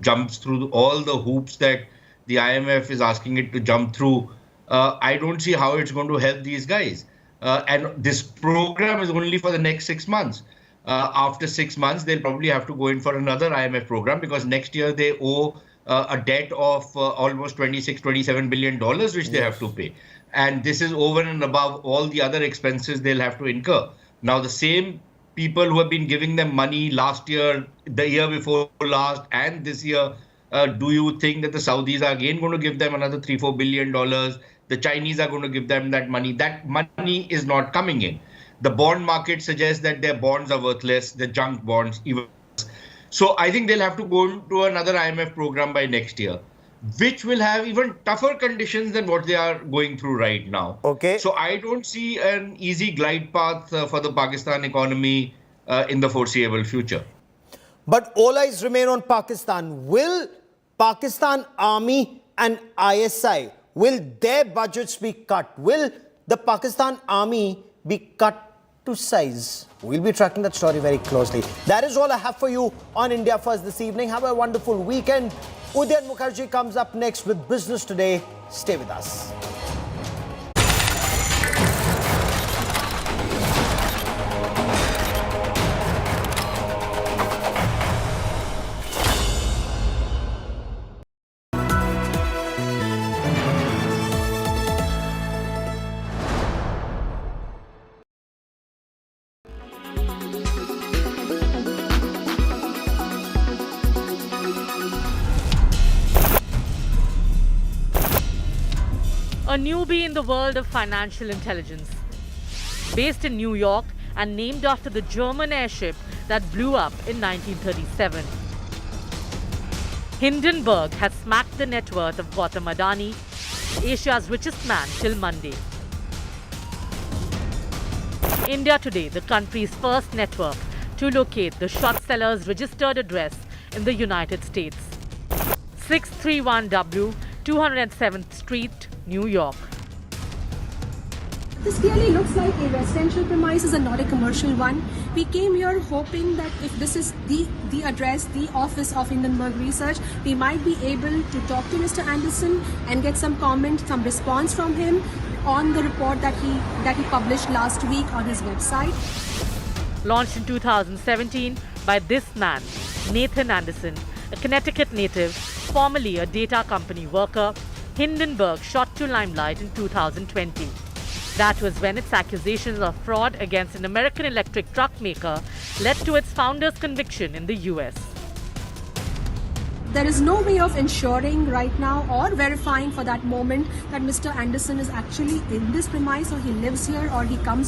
jumps through all the hoops that the IMF is asking it to jump through, I don't see how it's going to help these guys. And this program is only for the next 6 months. After 6 months, they'll probably have to go in for another IMF program because next year they owe a debt of almost $27 billion, which they have to pay. And this is over and above all the other expenses they'll have to incur. Now, the same people who have been giving them money last year, the year before last, and this year, do you think that the Saudis are again going to give them another $3-4 billion? The Chinese are going to give them that money. That money is not coming in. The bond market suggests that their bonds are worthless, the junk bonds even. So I think they'll have to go into another IMF program by next year, which will have even tougher conditions than what they are going through right now. Okay. So I don't see an easy glide path for the Pakistan economy in the foreseeable future. But all eyes remain on Pakistan. Will Pakistan Army and ISI, will their budgets be cut? Will the Pakistan Army be cut to size? We'll be tracking that story very closely. That is all I have for you on India First this evening. Have a wonderful weekend. Udyan Mukherjee comes up next with Business Today. Stay with us. A newbie in the world of financial intelligence. Based in New York and named after the German airship that blew up in 1937. Hindenburg has smacked the net worth of Gautam Adani, Asia's richest man till Monday. India Today, the country's first network to locate the short seller's registered address in the United States. 631W, 207th Street, New York. This really looks like a residential premises and not a commercial one. We came here hoping that if this is the address, the office of Hindenburg Research, we might be able to talk to Mr. Anderson and get some comment, some response from him on the report that he published last week on his website. Launched in 2017 by this man, Nathan Anderson, a Connecticut native, formerly a data company worker, Hindenburg shot to limelight in 2020. That was when its accusations of fraud against an American electric truck maker led to its founder's conviction in the US. There is no way of ensuring right now or verifying for that moment that Mr. Anderson is actually in this premise or he lives here or he comes here.